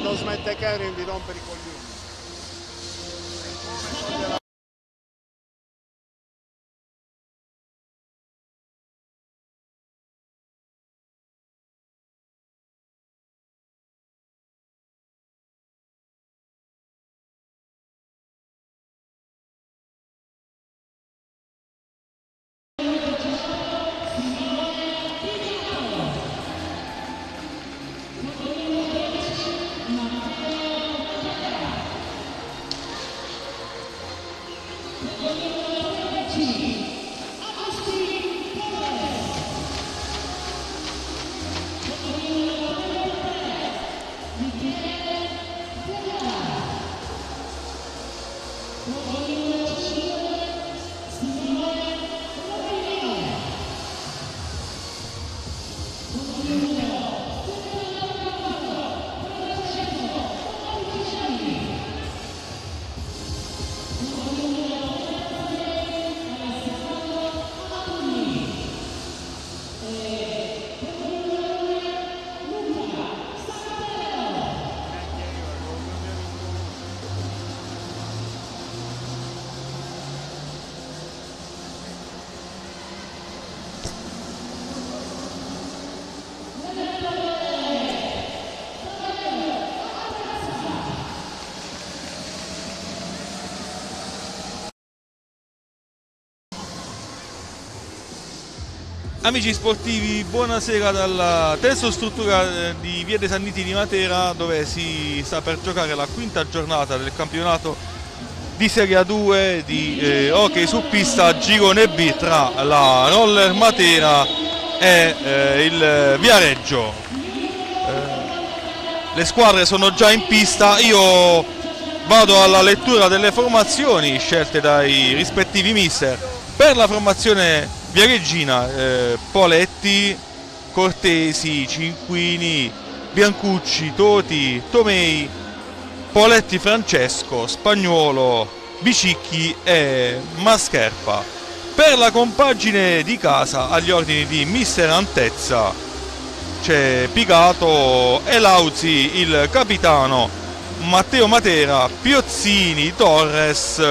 quando smette Kevin vi rompere i coglioni. Amici sportivi, buonasera dalla tensostruttura di Via dei Sanniti di Matera, dove si sta per giocare la quinta giornata del campionato di Serie A2 di hockey su pista girone B tra la Roller Matera e il Viareggio. Le squadre sono già in pista, io vado alla lettura delle formazioni scelte dai rispettivi mister. Per la formazione viareggina, Poletti, Cortesi, Cinquini, Biancucci, Toti, Tomei, Poletti Francesco, Spagnuolo, Bicicchi e Mascherpa. Per la compagine di casa, agli ordini di mister Antezza, c'è Pigato, Elauzi il capitano, Matteo Matera, Piozzini, Torres,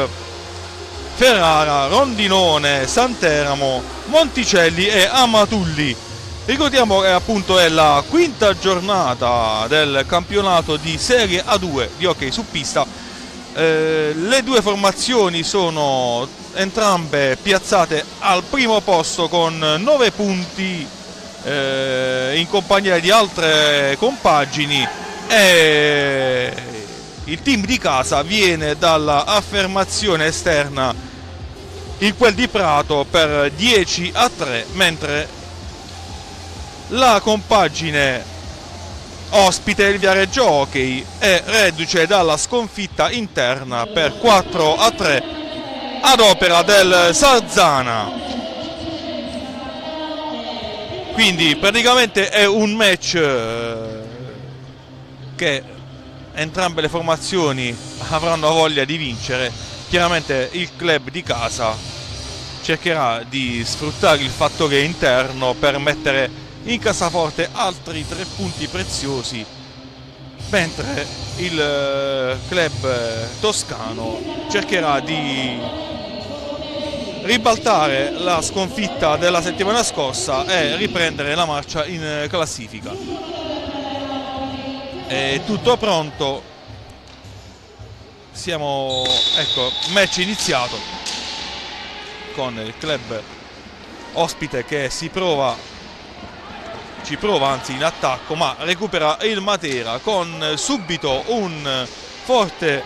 Ferrara, Rondinone, Santeramo, Monticelli e Amatulli. Ricordiamo che appunto è la quinta giornata del campionato di Serie A2 di hockey su pista. Le due formazioni sono entrambe piazzate al primo posto con 9 punti in compagnia di altre compagini, e il team di casa viene dalla affermazione esterna in quel di Prato per 10-3, mentre la compagine ospite, il Viareggio Hockey, è reduce dalla sconfitta interna per 4-3 ad opera del Sarzana. Quindi praticamente è un match che entrambe le formazioni avranno voglia di vincere. Chiaramente il club di casa cercherà di sfruttare il fattore interno per mettere in cassaforte altri 3 punti preziosi, mentre il club toscano cercherà di ribaltare la sconfitta della settimana scorsa e riprendere la marcia in classifica. È tutto pronto, ecco, match iniziato con il club ospite che ci prova anzi in attacco, ma recupera il Matera con subito un forte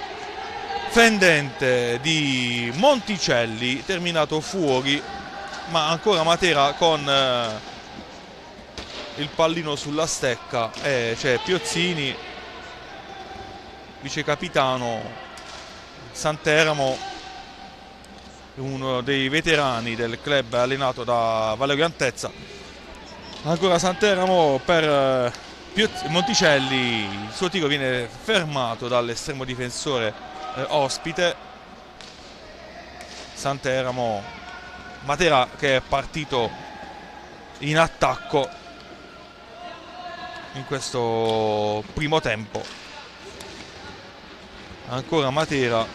fendente di Monticelli terminato fuori, ma ancora Matera con il pallino sulla stecca, e c'è Piozzini, vice capitano, Santeramo, uno dei veterani del club allenato da Valerio Antezza. Ancora Santeramo per Monticelli, il suo tiro viene fermato dall'estremo difensore ospite. Santeramo, Matera che è partito in attacco in questo primo tempo. ancora Matera.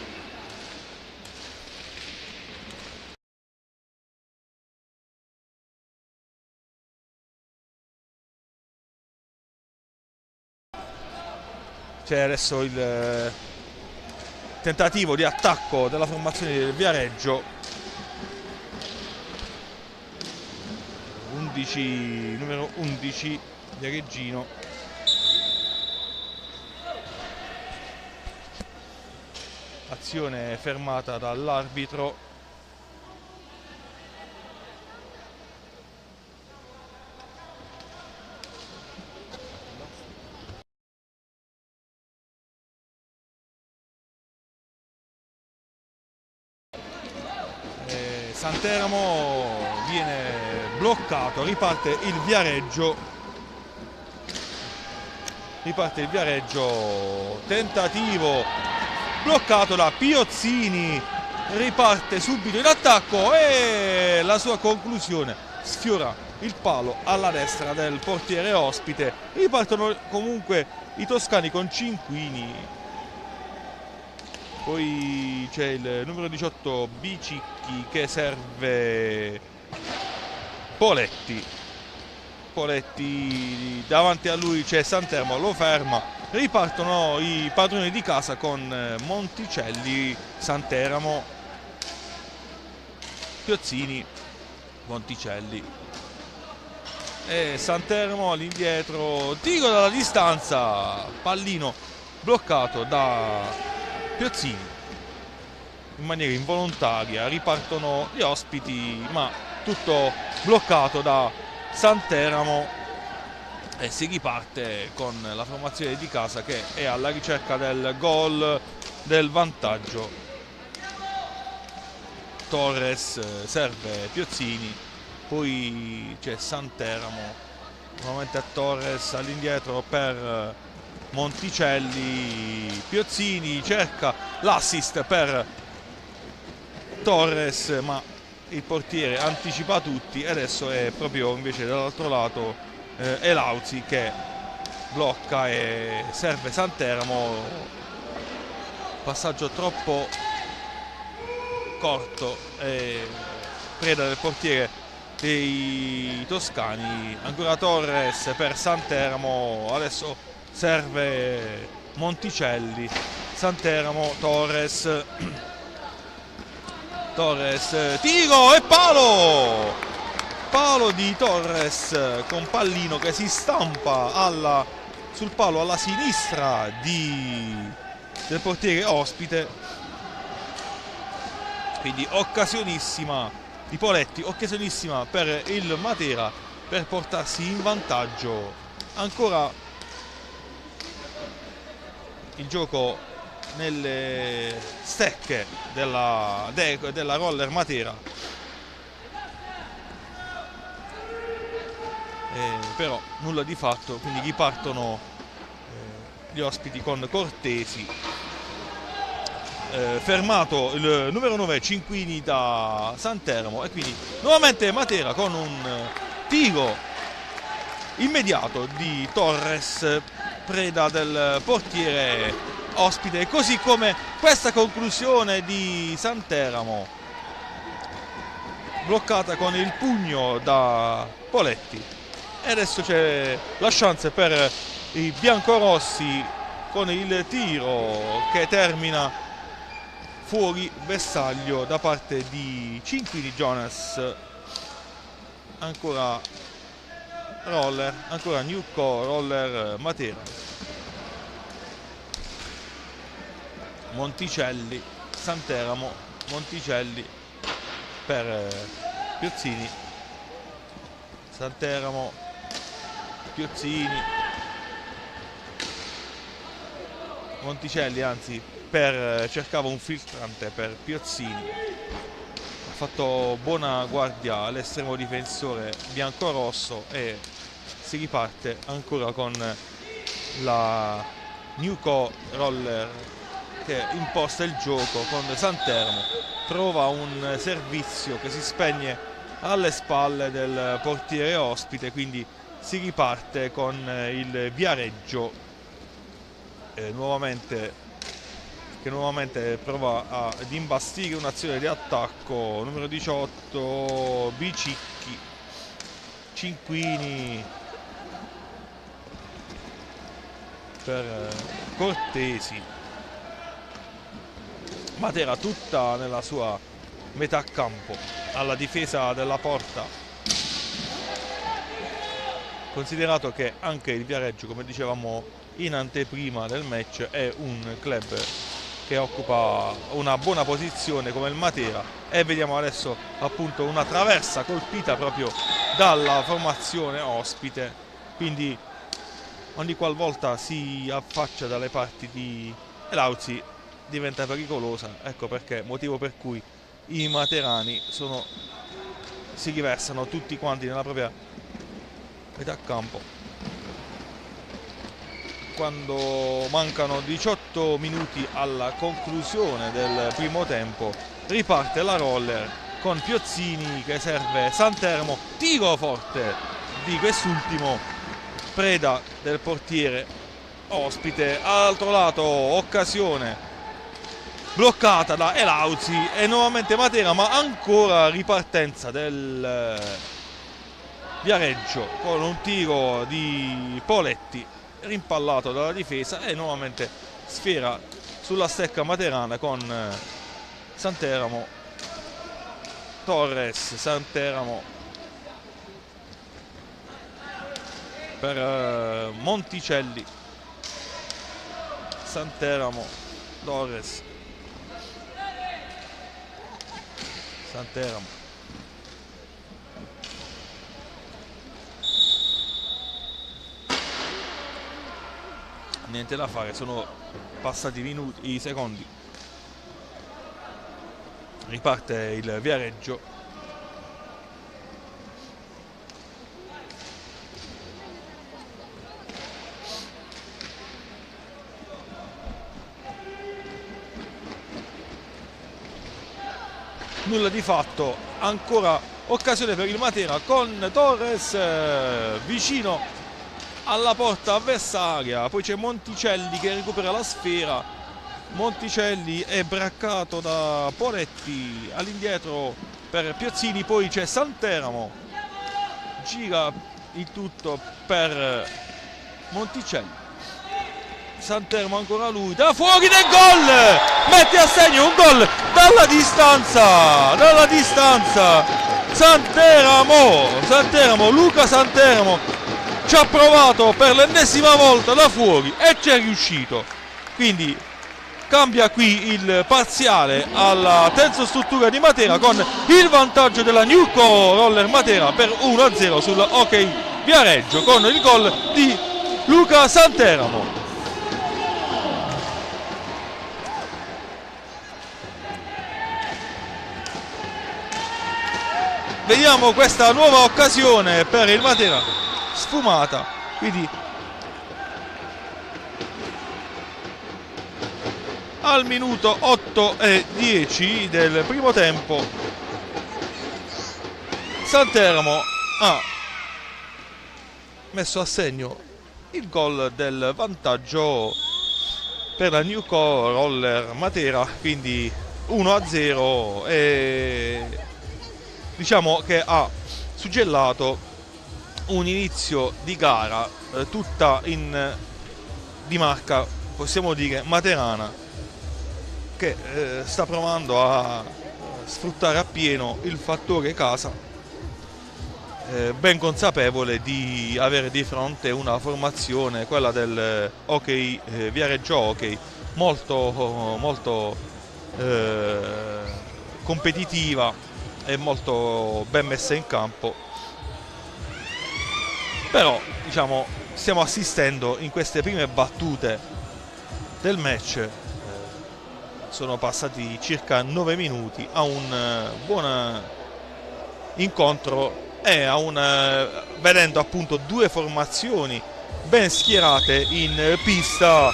C'è adesso il tentativo di attacco della formazione del Viareggio. 11, numero 11 Viareggino. Azione fermata dall'arbitro. Santeramo viene bloccato, riparte il Viareggio, tentativo bloccato da Piozzini, riparte subito in attacco e la sua conclusione sfiora il palo alla destra del portiere ospite. Ripartono comunque i toscani con Cinquini. Poi c'è il numero 18 Bicicchi che serve Poletti. Davanti a lui c'è Santeramo, lo ferma. Ripartono i padroni di casa con Monticelli, Santeramo, Piozzini, Monticelli. E Santeramo all'indietro, tiro dalla distanza, pallino bloccato da Piozzini in maniera involontaria. Ripartono gli ospiti, ma tutto bloccato da Santeramo e si riparte con la formazione di casa che è alla ricerca del gol del vantaggio. Torres serve Piozzini, poi c'è Santeramo, nuovamente a Torres all'indietro per Monticelli. Piozzini cerca l'assist per Torres, ma il portiere anticipa tutti e adesso è proprio invece dall'altro lato Elauzi che blocca e serve Santeramo. Passaggio troppo corto e preda del portiere dei toscani. Ancora Torres per Santeramo, adesso serve Monticelli. Santeramo, Torres, tiro e palo di Torres con pallino che si stampa sul palo alla sinistra del portiere ospite. Quindi occasionissima di Poletti, occasionissima per il Matera per portarsi in vantaggio. Ancora il gioco nelle stecche della Roller Matera, però nulla di fatto, quindi ripartono gli ospiti con Cortesi. Fermato il numero 9 Cinquini da Santeramo e quindi nuovamente Matera con un tiro immediato di Torres, preda del portiere ospite, così come questa conclusione di Santeramo bloccata con il pugno da Poletti. E adesso c'è la chance per i biancorossi con il tiro che termina fuori bersaglio da parte di Cinquini Jonas. Ancora Roller, ancora Newco Roller Matera. Monticelli, Santeramo, Monticelli per Piozzini. Santeramo, Piozzini, Monticelli anzi cercava un filtrante per Piozzini. Ha fatto buona guardia all'estremo difensore biancorosso e si riparte ancora con la Newco Roller che imposta il gioco con Santeramo. Trova un servizio che si spegne alle spalle del portiere ospite, quindi si riparte con il Viareggio. Nuovamente che nuovamente prova ad imbastire un'azione di attacco. Numero 18 Bicicchi, Cinquini per Cortesi, Matera tutta nella sua metà campo alla difesa della porta, considerato che anche il Viareggio, come dicevamo in anteprima del match, è un club che occupa una buona posizione come il Matera, e vediamo adesso appunto una traversa colpita proprio dalla formazione ospite, quindi ogni qualvolta si affaccia dalle parti di Elauzi diventa pericolosa. Ecco perché, motivo per cui i materani si riversano tutti quanti nella propria metà campo. Quando mancano 18 minuti alla conclusione del primo tempo, riparte la roller con Piozzini che serve Santeramo, tiro forte di quest'ultimo, preda del portiere ospite. All'altro lato occasione bloccata da Elauzi e nuovamente Matera, ma ancora ripartenza del Viareggio con un tiro di Poletti rimpallato dalla difesa, e nuovamente sfera sulla stecca materana con Santeramo, Torres, Santeramo per Monticelli, Santeramo, Torres, Santeramo. Niente da fare, sono passati i secondi. Riparte il Viareggio. Nulla di fatto, ancora occasione per il Matera con Torres vicino alla porta avversaria, poi c'è Monticelli che recupera la sfera. Monticelli è braccato da Poletti all'indietro per Piozzini, poi c'è Santeramo, gira il tutto per Monticelli, Santeramo ancora lui, da fuori del gol, mette a segno un gol dalla distanza, Santeramo, Luca Santeramo ci ha provato per l'ennesima volta da fuori e ci è riuscito, quindi cambia qui il parziale alla terza struttura di Matera con il vantaggio della Newco Roller Matera per 1-0 sul Hockey Viareggio con il gol di Luca Santeramo. Vediamo questa nuova occasione per il Matera sfumata, quindi al minuto 8 e 10 del primo tempo Santeramo ha messo a segno il gol del vantaggio per la Newco Roller Matera, quindi 1-0, e diciamo che ha suggellato un inizio di gara tutta di marca, possiamo dire, materana, che sta provando a sfruttare appieno il fattore casa, ben consapevole di avere di fronte una formazione, quella del Hockey Viareggio Hockey, molto competitiva e molto ben messa in campo. Però diciamo stiamo assistendo in queste prime battute del match, sono passati circa 9 minuti, a un buon incontro e vedendo appunto due formazioni ben schierate in pista,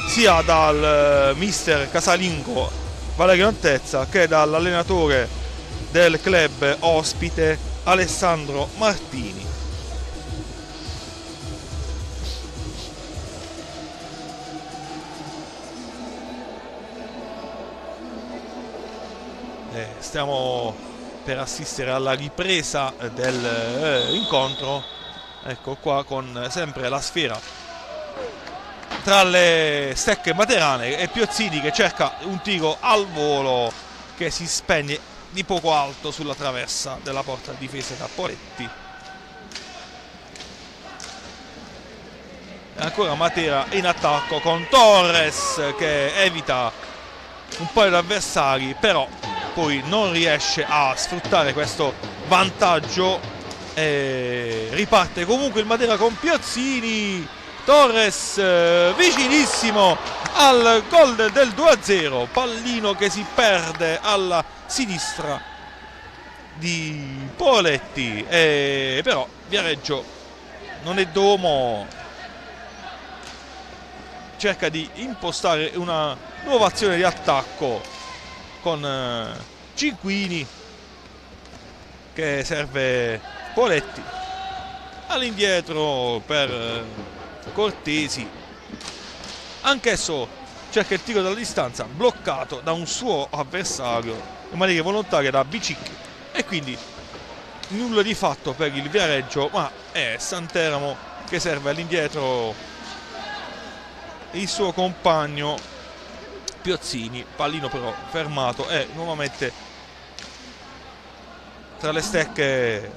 sia dal mister casalingo Valerio Antezza che dall'allenatore del club ospite Alessandro Martini. Stiamo per assistere alla ripresa del incontro. Ecco qua, con sempre la sfera tra le stecche materane e Piozzini che cerca un tiro al volo che si spegne di poco alto sulla traversa della porta difesa da Poletti. E ancora Matera in attacco con Torres che evita un paio di avversari, però poi non riesce a sfruttare questo vantaggio e riparte comunque il Matera con Piozzini. Torres vicinissimo al gol del 2-0, pallino che si perde alla sinistra di Poletti, però Viareggio non è domo, cerca di impostare una nuova azione di attacco con Cinquini che serve Poletti all'indietro per Cortesi, anch'esso cerca il tiro dalla distanza, bloccato da un suo avversario in maniera volontaria da Bicicchi, e quindi nulla di fatto per il Viareggio, ma è Santeramo che serve all'indietro il suo compagno Piozzini, pallino però fermato e nuovamente tra le stecche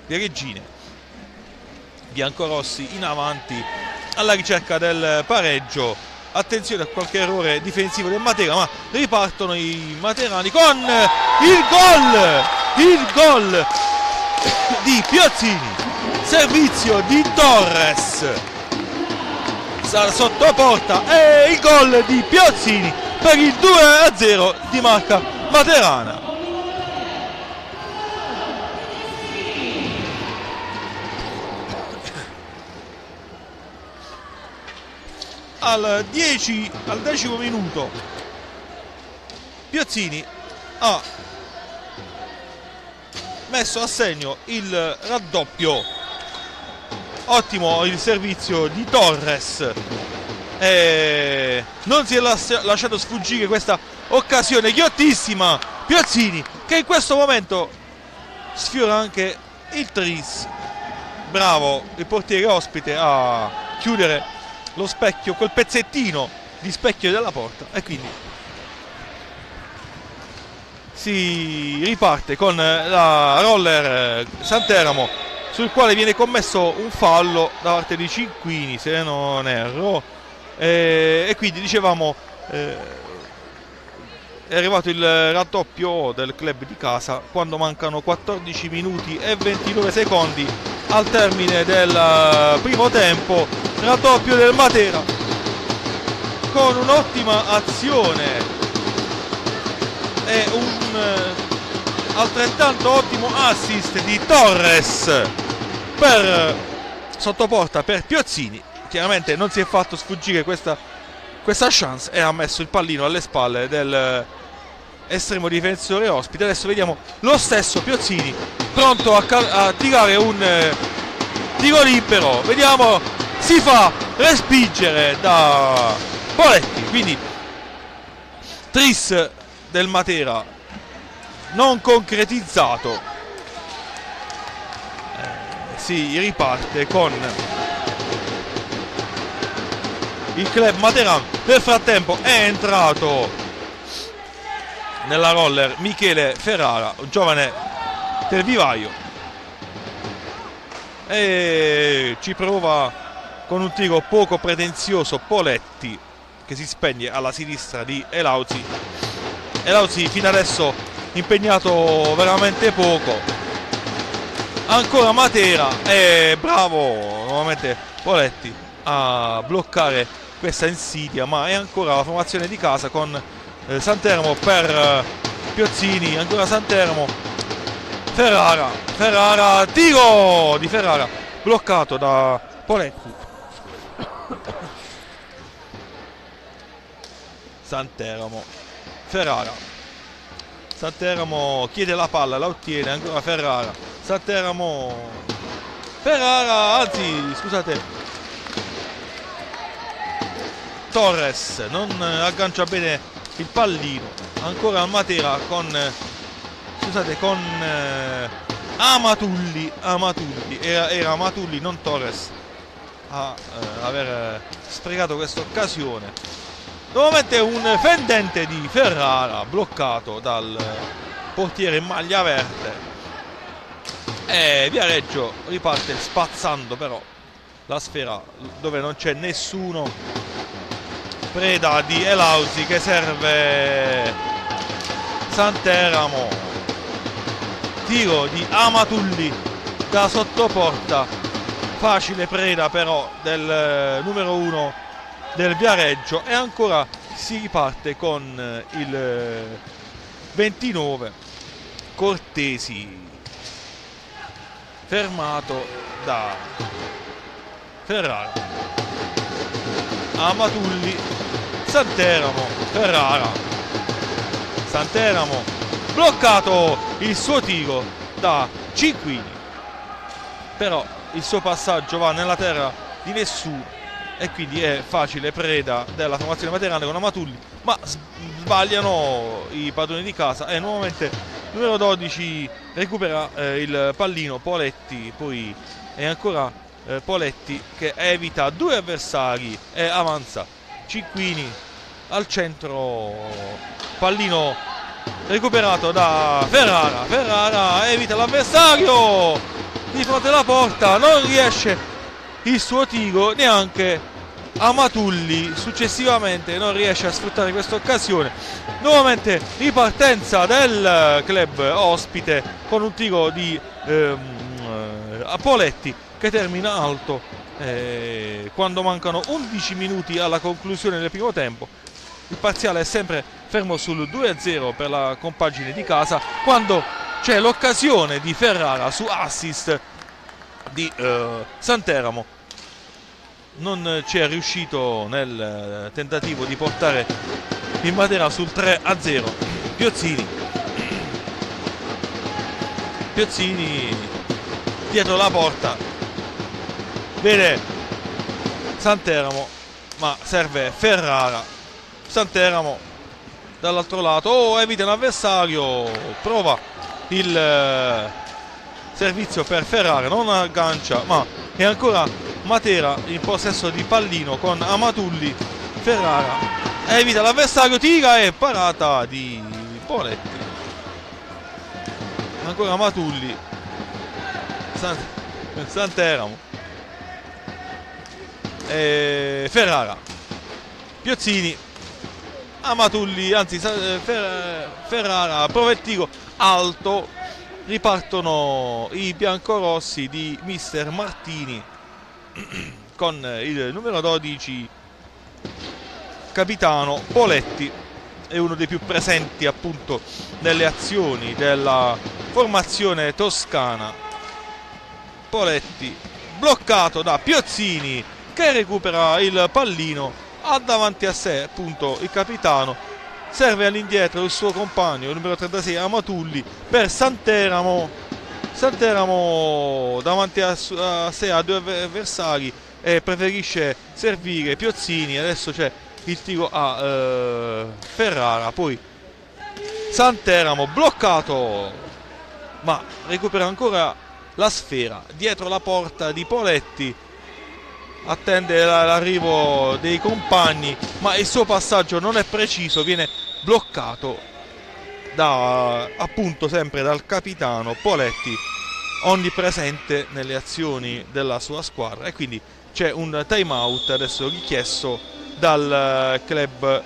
viareggine. Biancorossi in avanti alla ricerca del pareggio, attenzione a qualche errore difensivo del Matera, ma ripartono i materani con il gol di Piozzini, servizio di Torres sotto porta e il gol di Piozzini per il 2-0 di marca materana. Al 10° minuto Piozzini ha messo a segno il raddoppio. Ottimo il servizio di Torres, non si è lasciato sfuggire questa occasione ghiottissima. Piozzini che in questo momento sfiora anche il tris. Bravo il portiere ospite a chiudere lo specchio, quel pezzettino di specchio della porta, e quindi si riparte con la roller Santeramo, sul quale viene commesso un fallo da parte di Cinquini, se non erro, e quindi dicevamo è arrivato il raddoppio del club di casa quando mancano 14 minuti e 29 secondi al termine del primo tempo. Raddoppio del Matera con un'ottima azione e un altrettanto ottimo assist di Torres per sottoporta per Piozzini. Chiaramente non si è fatto sfuggire questa chance e ha messo il pallino alle spalle del estremo difensore ospite. Adesso vediamo lo stesso Piozzini pronto a tirare un tiro libero, vediamo, si fa respingere da Poletti, quindi tris del Matera non concretizzato. Si riparte con il club Materano. Nel frattempo è entrato nella roller Michele Ferrara, un giovane del vivaio, e ci prova con un tiro poco pretenzioso Poletti, che si spegne alla sinistra di Elauzi. Elauzi fino adesso impegnato veramente poco. Ancora Matera, e bravo nuovamente Poletti a bloccare questa insidia, ma è ancora la formazione di casa con Santeramo per Piozzini, ancora Santeramo, Ferrara, tiro di Ferrara bloccato da Poletti. Santeramo, Ferrara, Santeramo chiede la palla, la ottiene, ancora Ferrara, Santeramo, Ferrara, anzi scusate, Torres non aggancia bene il pallino, ancora Matera con scusate, con Amatulli, era Amatulli, non Torres, a aver sprecato questa occasione. Nuovamente un fendente di Ferrara bloccato dal portiere in maglia verde, e Viareggio riparte spazzando però la sfera dove non c'è nessuno, preda di Elauzi, che serve Santeramo, tiro di Amatulli da sottoporta, facile preda però del numero 1 del Viareggio, e ancora si riparte con il 29 Cortesi, fermato da Ferrara. Amatulli, Santeramo, Ferrara. Santeramo bloccato il suo tiro da Cinquini, però il suo passaggio va nella terra di nessuno e quindi è facile preda della formazione materana con Amatulli, ma sbagliano i padroni di casa e nuovamente il numero 12 recupera il pallino. Poletti poi è ancora Poletti che evita due avversari e avanza. Cinquini al centro, pallino recuperato da Ferrara. Ferrara evita l'avversario di fronte alla porta, non riesce il suo tiro, neanche Amatulli successivamente non riesce a sfruttare questa occasione. Nuovamente ripartenza del club ospite con un tiro di Poletti che termina alto quando mancano 11 minuti alla conclusione del primo tempo. Il parziale è sempre fermo sul 2-0 per la compagine di casa, quando c'è l'occasione di Ferrara su assist di Santeramo. Non ci è riuscito nel tentativo di portare il Matera sul 3-0. Piozzini dietro la porta vede Santeramo, ma serve Ferrara. Santeramo dall'altro lato, evita un avversario, prova il servizio per Ferrara, non aggancia, ma è ancora Matera in possesso di pallino con Amatulli. Ferrara evita l'avversario, tira e parata di Poletti. Ancora Amatulli, Santeramo e Ferrara. Piozzini, Amatulli, anzi Ferrara, prova il tiro alto. Ripartono i biancorossi di mister Martini con il numero 12 capitano Poletti, è uno dei più presenti appunto nelle azioni della formazione toscana. Poletti bloccato da Piozzini che recupera il pallino, ha davanti a sé appunto il capitano, serve all'indietro il suo compagno, il numero 36 Amatulli per Santeramo. Santeramo davanti a sé ha due avversari e preferisce servire Piozzini. Adesso c'è il tiro a Ferrara, poi Santeramo bloccato, ma recupera ancora la sfera dietro la porta di Poletti, attende l'arrivo dei compagni, ma il suo passaggio non è preciso, viene bloccato da appunto sempre dal capitano Poletti, onnipresente nelle azioni della sua squadra, e quindi c'è un time out adesso richiesto dal club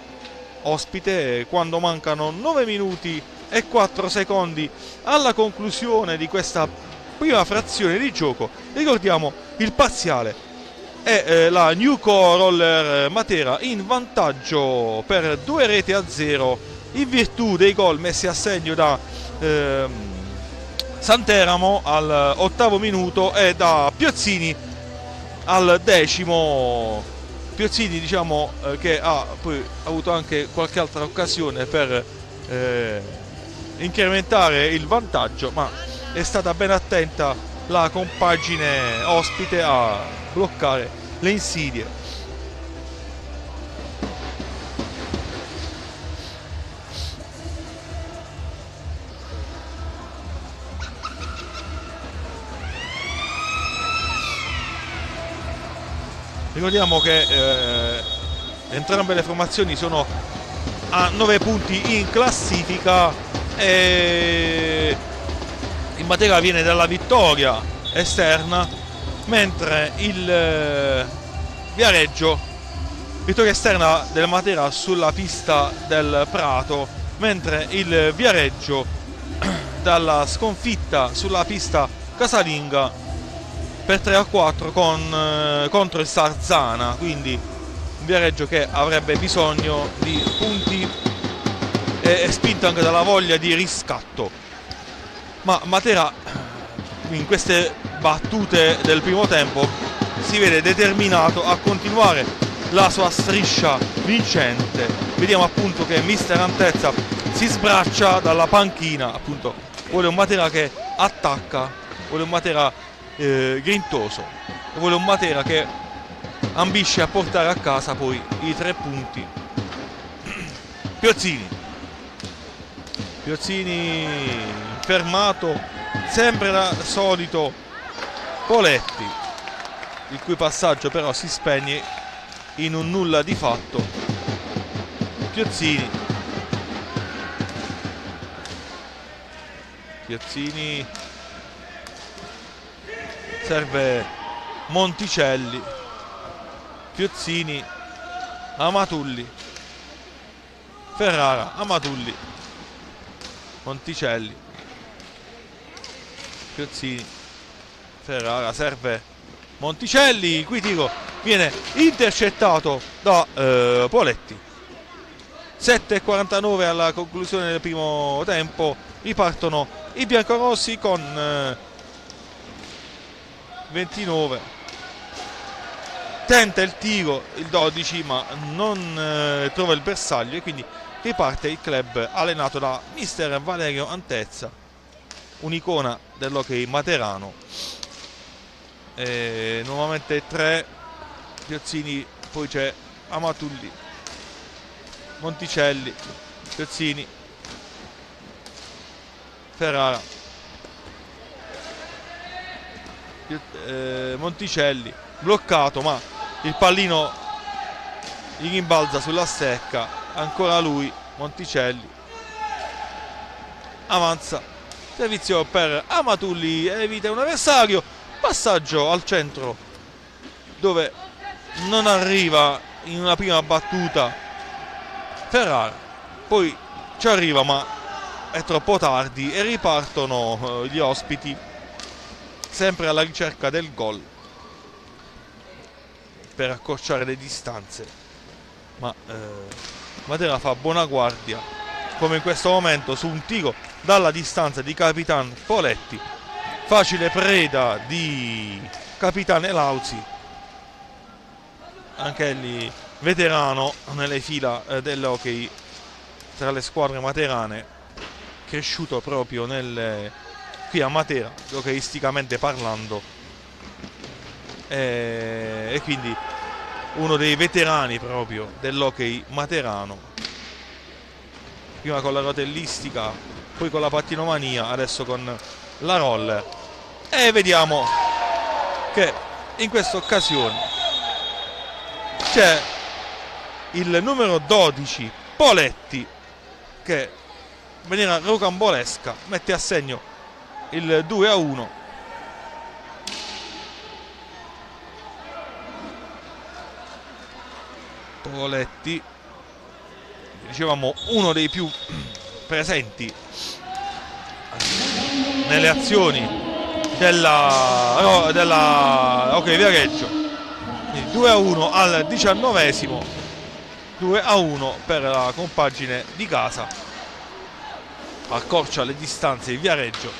ospite quando mancano 9 minuti e 4 secondi alla conclusione di questa prima frazione di gioco. Ricordiamo il parziale è la Newco Roller Matera in vantaggio per 2-0 in virtù dei gol messi a segno da Santeramo al 8° minuto e da Piozzini al 10°. Piozzini, diciamo, che ha poi avuto anche qualche altra occasione per incrementare il vantaggio, ma è stata ben attenta la compagine ospite a bloccare le insidie. Ricordiamo che entrambe le formazioni sono a 9 punti in classifica e il Matera viene dalla vittoria esterna, mentre il Viareggio, vittoria esterna del Matera sulla pista del Prato, mentre il Viareggio dalla sconfitta sulla pista casalinga per 3-4 contro il Sarzana, quindi un Viareggio che avrebbe bisogno di punti e spinto anche dalla voglia di riscatto, ma Matera in queste battute del primo tempo si vede determinato a continuare la sua striscia vincente. Vediamo appunto che mister Antezza si sbraccia dalla panchina, appunto vuole un Matera che attacca, vuole un Matera grintoso, vuole un Matera che ambisce a portare a casa poi i 3 punti. Piozzini fermato, sempre da solito Poletti, il cui passaggio però si spegne in un nulla di fatto. Piozzini serve Monticelli, Piozzini, Amatulli, Ferrara, Amatulli, Monticelli, Piozzini, Ferrara, serve Monticelli, qui tiro viene intercettato da Poletti. 7:49 alla conclusione del primo tempo, ripartono i biancorossi con 29. Tenta il tiro il 12 ma non trova il bersaglio e quindi riparte il club allenato da mister Valerio Antezza, un'icona dell'hockey materano. Nuovamente 3 Piozzini, poi c'è Amatulli, Monticelli, Piozzini, Ferrara, Monticelli bloccato, ma il pallino gli rimbalza sulla stecca, ancora lui, Monticelli avanza, servizio per Amatulli, evita un avversario, passaggio al centro dove non arriva in una prima battuta Ferrara, poi ci arriva ma è troppo tardi e ripartono gli ospiti sempre alla ricerca del gol per accorciare le distanze, ma Matera fa buona guardia come in questo momento su un tiro dalla distanza di Capitan Poletti, facile preda di Capitane Lauzi, anche lì veterano nelle fila dell'hockey tra le squadre materane, cresciuto proprio qui a Matera hockeyisticamente parlando, e quindi uno dei veterani proprio dell'hockey materano, prima con la rotellistica, poi con la pattinomania, adesso con la roller. E vediamo che in questa occasione c'è il numero 12 Poletti che in maniera rocambolesca mette a segno il 2-1. Poletti, dicevamo, uno dei più presenti nelle azioni della ok Viareggio. 2-1 al 19esimo, 2-1 per la compagine di casa, accorcia le distanze il Viareggio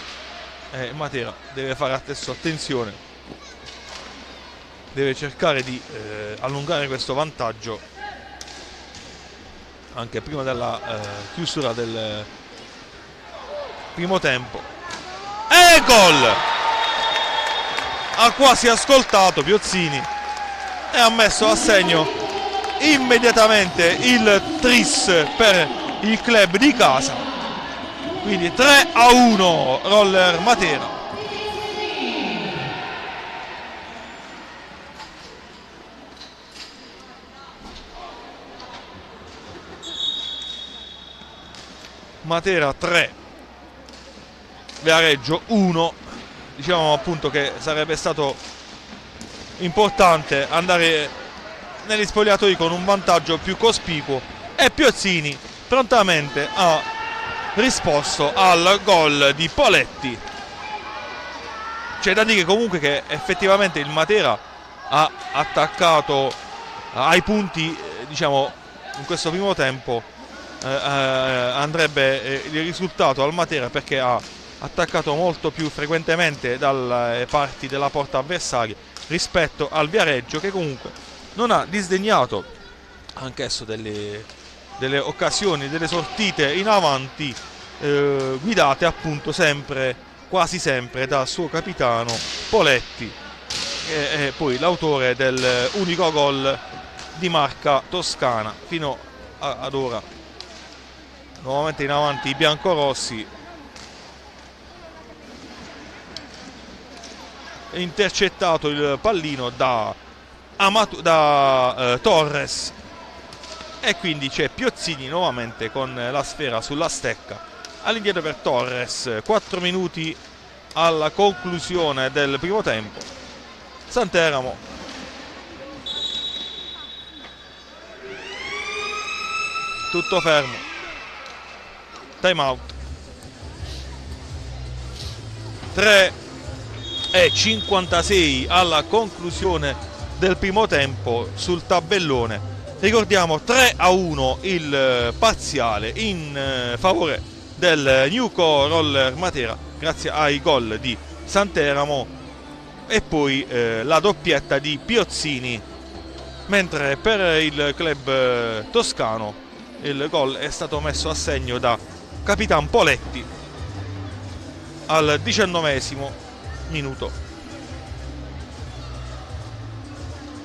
e Matera deve fare adesso attenzione, deve cercare di allungare questo vantaggio anche prima della chiusura del primo tempo. E gol! Ha quasi ascoltato Piozzini e ha messo a segno immediatamente il tris per il club di casa, quindi 3-1 Roller Matera. Matera 3, Viareggio 1. Diciamo appunto che sarebbe stato importante andare negli spogliatoi con un vantaggio più cospicuo, e Piozzini prontamente ha risposto al gol di Poletti. C'è da dire comunque che effettivamente il Matera ha attaccato ai punti, diciamo, in questo primo tempo andrebbe il risultato al Matera, perché ha attaccato molto più frequentemente dalle parti della porta avversaria rispetto al Viareggio, che comunque non ha disdegnato anch'esso delle occasioni, delle sortite in avanti, guidate appunto quasi sempre dal suo capitano Poletti, che è poi l'autore del unico gol di marca toscana fino ad ora. Nuovamente in avanti i biancorossi, intercettato il pallino da Torres, e quindi c'è Piozzini nuovamente con la sfera sulla stecca, all'indietro per Torres. 4 minuti alla conclusione del primo tempo. Santeramo tutto fermo, time out. 3:56 alla conclusione del primo tempo sul tabellone. Ricordiamo 3-1 il parziale in favore del Newco Roller Matera, grazie ai gol di Santeramo e poi la doppietta di Piozzini, mentre per il club toscano il gol è stato messo a segno da Capitan Poletti al 19° minuto.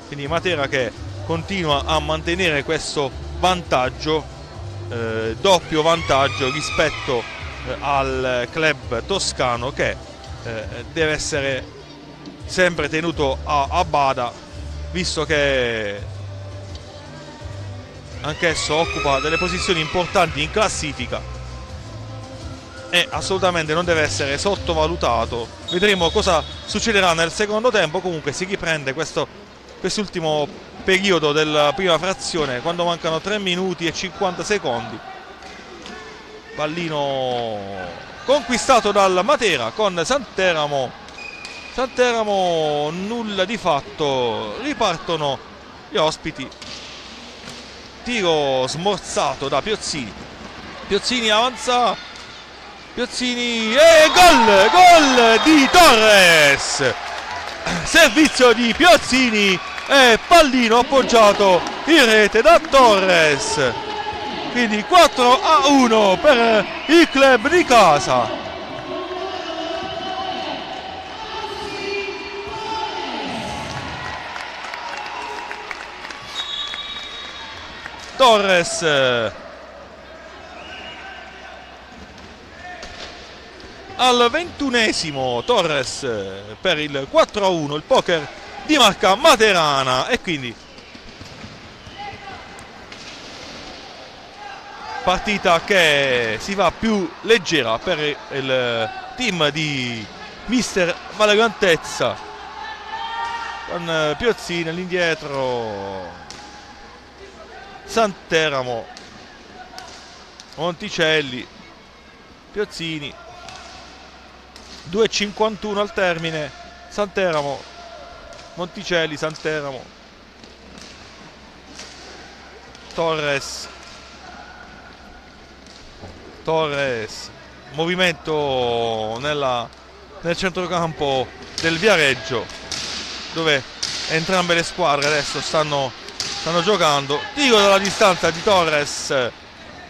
Quindi Matera che continua a mantenere questo vantaggio, doppio vantaggio rispetto al club toscano, che deve essere sempre tenuto a bada, visto che anch'esso occupa delle posizioni importanti in classifica e assolutamente non deve essere sottovalutato. Vedremo cosa succederà nel secondo tempo. Comunque si riprende quest'ultimo periodo della prima frazione, quando mancano 3 minuti e 50 secondi. Pallino conquistato dal Matera con Santeramo nulla di fatto. Ripartono gli ospiti. Tiro smorzato da Piozzini avanza, Piozzini e gol di Torres, servizio di Piozzini e pallino appoggiato in rete da Torres. Quindi 4-1 per il club di casa. Torres al 21°, Torres per il 4-1, il poker di marca materana, e quindi partita che si va più leggera per il team di mister Valagantezza, con Piozzini all'indietro, Santeramo, Monticelli, Piozzini. 2:51 al termine. Santeramo, Monticelli, Santeramo, Torres, movimento nel centrocampo del Viareggio, dove entrambe le squadre adesso stanno giocando. Tiro dalla distanza di Torres,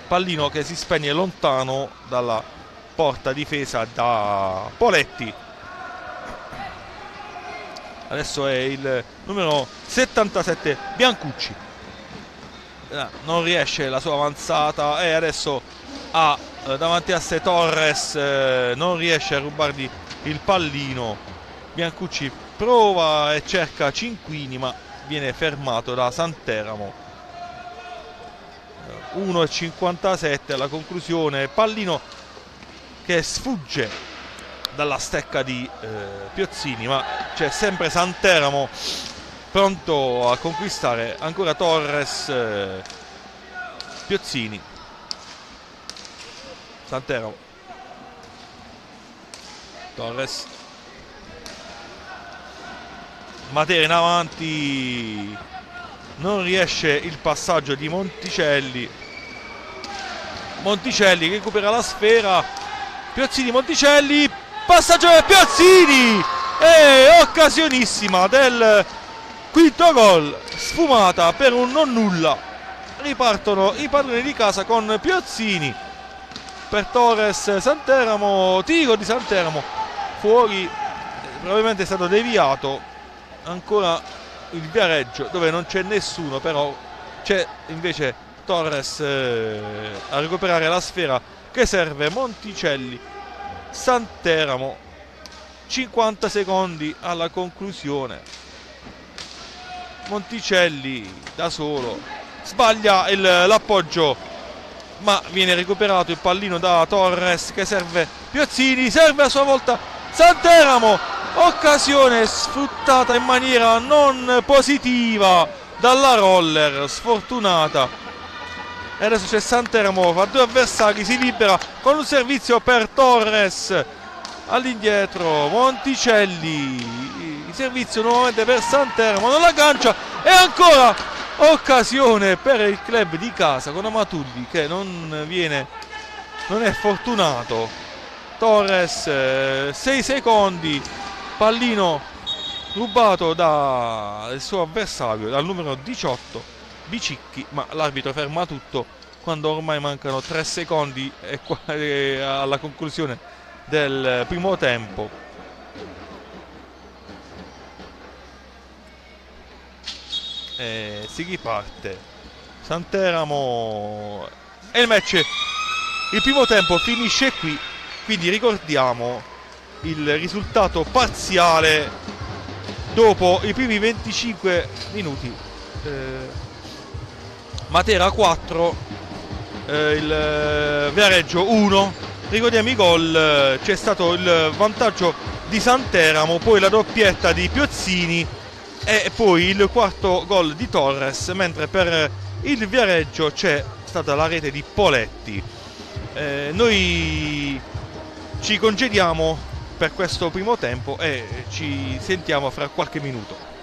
pallino che si spegne lontano dalla porta difesa da Poletti. Adesso è il numero 77 Biancucci, non riesce la sua avanzata, e adesso ha davanti a sé Torres, non riesce a rubargli il pallino. Biancucci prova e cerca Cinquini, ma viene fermato da Santeramo. 1,57 alla conclusione, pallino che sfugge dalla stecca di Piozzini, ma c'è sempre Santeramo pronto a conquistare. Ancora Torres, Piozzini, Santeramo, Torres, Matera in avanti, non riesce il passaggio di Monticelli. Monticelli recupera la sfera, Piozzini, Monticelli, passaggio per Piozzini e occasionissima del quinto gol, sfumata per un non nulla. Ripartono i padroni di casa con Piozzini per Torres, Santeramo, tiro di Santeramo fuori, probabilmente è stato deviato. Ancora il Viareggio dove non c'è nessuno, però c'è invece Torres a recuperare la sfera che serve Monticelli. Santeramo, 50 secondi alla conclusione. Monticelli da solo sbaglia l'appoggio, ma viene recuperato il pallino da Torres che serve Piozzini, serve a sua volta Santeramo, occasione sfruttata in maniera non positiva dalla Roller, sfortunata. E adesso c'è Santeramo, fa due avversari, si libera con un servizio per Torres, all'indietro Monticelli, il servizio nuovamente per Santeramo, non l'aggancia e ancora occasione per il club di casa con Amatulli che non è fortunato. Torres, 6 secondi, pallino rubato dal suo avversario, dal numero 18 Bicicchi, ma l'arbitro ferma tutto quando ormai mancano 3 secondi alla conclusione del primo tempo. Si riparte Santeramo e il match, il primo tempo finisce qui, quindi ricordiamo il risultato parziale dopo i primi 25 minuti. Matera 4, il Viareggio 1. Ricordiamo i gol, c'è stato il vantaggio di Santeramo, poi la doppietta di Piozzini e poi il quarto gol di Torres, mentre per il Viareggio c'è stata la rete di Poletti. Noi ci congediamo per questo primo tempo e ci sentiamo fra qualche minuto.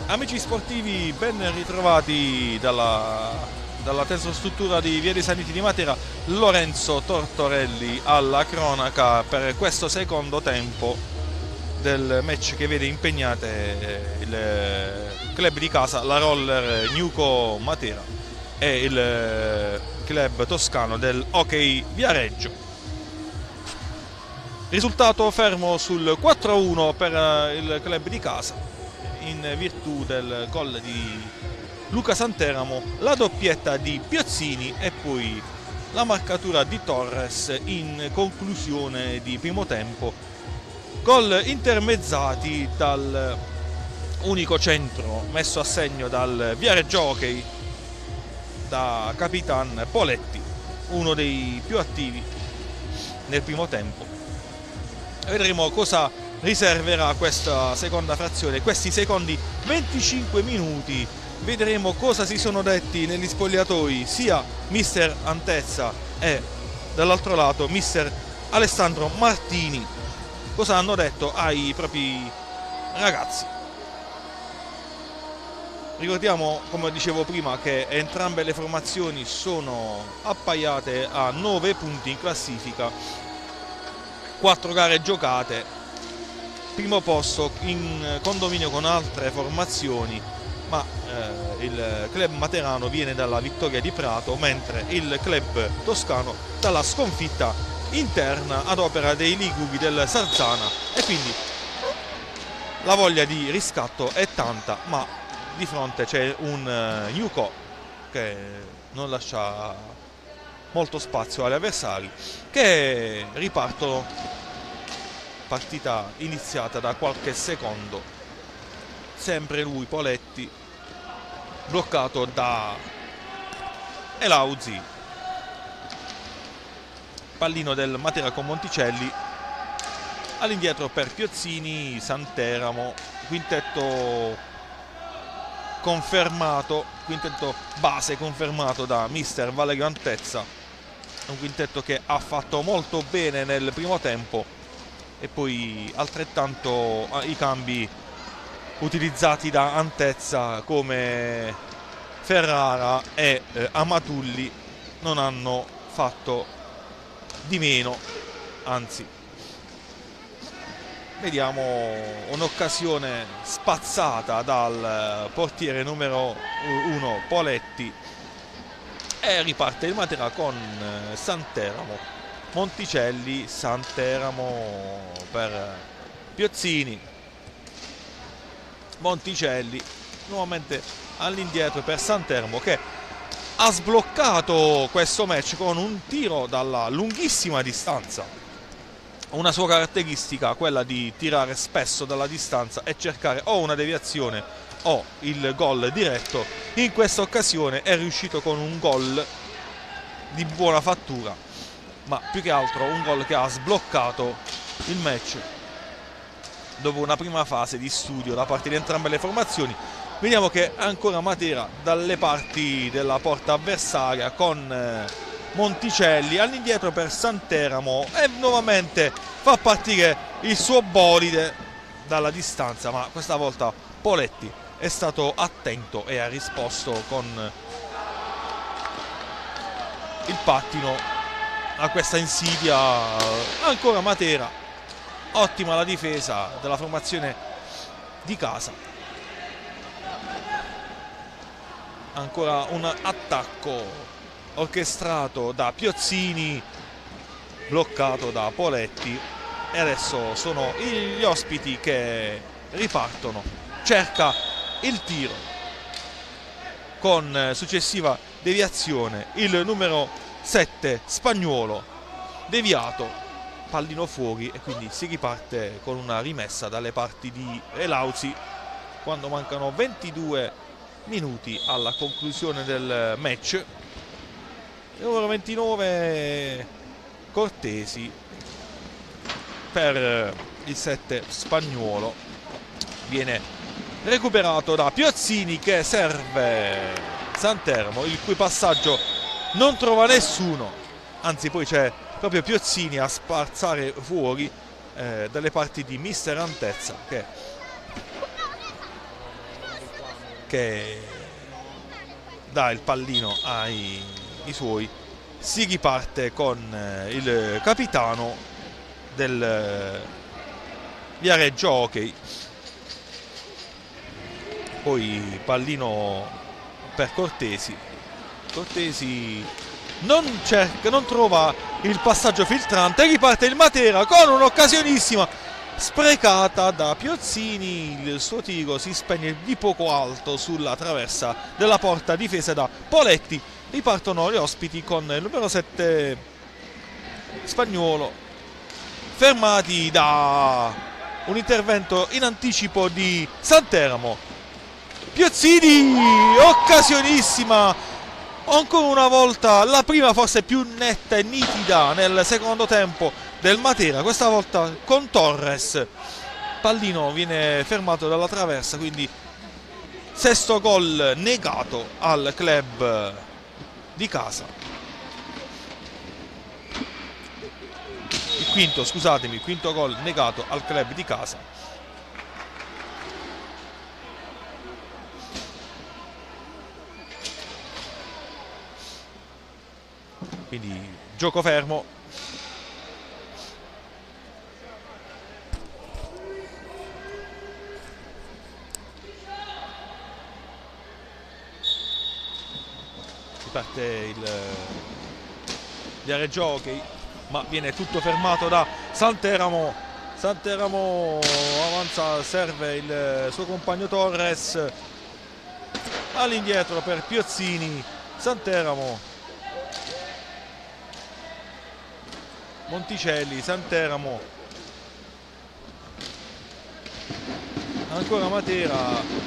Amici sportivi, ben ritrovati dalla tensostruttura di Via dei Saniti di Matera. Lorenzo Tortorelli alla cronaca per questo secondo tempo del match che vede impegnate il club di casa, la Roller Nuco Matera, e il club toscano del Hockey Viareggio. Risultato fermo sul 4-1 per il club di casa, in virtù del gol di Luca Santeramo, la doppietta di Piozzini e poi la marcatura di Torres in conclusione di primo tempo. Gol intermezzati dal unico centro messo a segno dal Viareggio Hockey, da Capitan Poletti, uno dei più attivi nel primo tempo. Vedremo cosa riserverà questa seconda frazione, questi secondi 25 minuti. Vedremo cosa si sono detti negli spogliatoi sia mister Antezza e dall'altro lato mister Alessandro Martini, cosa hanno detto ai propri ragazzi. Ricordiamo, come dicevo prima, che entrambe le formazioni sono appaiate a 9 punti in classifica, 4 gare giocate, primo posto in condominio con altre formazioni, ma il club materano viene dalla vittoria di Prato, mentre il club toscano dalla sconfitta interna ad opera dei liguri del Sarzana, e quindi la voglia di riscatto è tanta, ma di fronte c'è un Nuco che non lascia molto spazio agli avversari, che ripartono, partita iniziata da qualche secondo, sempre lui Poletti, bloccato da Elauzi, pallino del Matera con Monticelli, all'indietro per Piozzini, Santeramo, quintetto confermato, quintetto base confermato da mister Valerio Antezza, un quintetto che ha fatto molto bene nel primo tempo, e poi altrettanto i cambi utilizzati da Antezza come Ferrara e Amatulli non hanno fatto di meno, anzi. Vediamo un'occasione spazzata dal portiere numero 1 Poletti, e riparte il Matera con Santeramo, Monticelli, Santeramo per Piozzini, Monticelli nuovamente all'indietro per Santeramo, che ha sbloccato questo match con un tiro dalla lunghissima distanza. Una sua caratteristica, quella di tirare spesso dalla distanza e cercare o una deviazione o il gol diretto. In questa occasione è riuscito con un gol di buona fattura, ma più che altro un gol che ha sbloccato il match dopo una prima fase di studio da parte di entrambe le formazioni. Vediamo che ancora Matera dalle parti della porta avversaria, con Monticelli all'indietro per Santeramo, e nuovamente fa partire il suo bolide dalla distanza, ma questa volta Poletti è stato attento e ha risposto con il pattino a questa insidia. Ancora Matera, ottima la difesa della formazione di casa, ancora un attacco orchestrato da Piozzini, bloccato da Poletti, e adesso sono gli ospiti che ripartono. Cerca il tiro con successiva deviazione il numero 7 Spagnuolo, deviato, pallino fuori, e quindi si riparte con una rimessa dalle parti di Elauzi quando mancano 22 minuti alla conclusione del match. Il numero 29 Cortesi per il 7 Spagnuolo viene recuperato da Piozzini, che serve Santeramo, il cui passaggio non trova nessuno, anzi poi c'è proprio Piozzini a sparzare fuori dalle parti di mister Antezza, che che dà il pallino ai suoi. Si riparte con il capitano del Viareggio Hockey. Poi pallino per Cortesi non trova il passaggio filtrante, riparte il Matera con un'occasionissima sprecata da Piozzini. Il suo tiro si spegne di poco alto sulla traversa della porta difesa da Poletti. Ripartono gli ospiti con il numero 7 Spagnuolo, fermati da un intervento in anticipo di Santeramo. Piozzini, occasionissima, ancora una volta, la prima forse più netta e nitida nel secondo tempo del Matera, questa volta con Torres. Pallino viene fermato dalla traversa, quindi sesto gol negato al club di casa. Il quinto gol negato al club di casa. Quindi gioco fermo. Riparte il Viareggio Hockey, ma viene tutto fermato da Santeramo. Santeramo avanza, serve il suo compagno Torres, all'indietro per Piozzini. Santeramo, Monticelli, Santeramo, ancora Matera,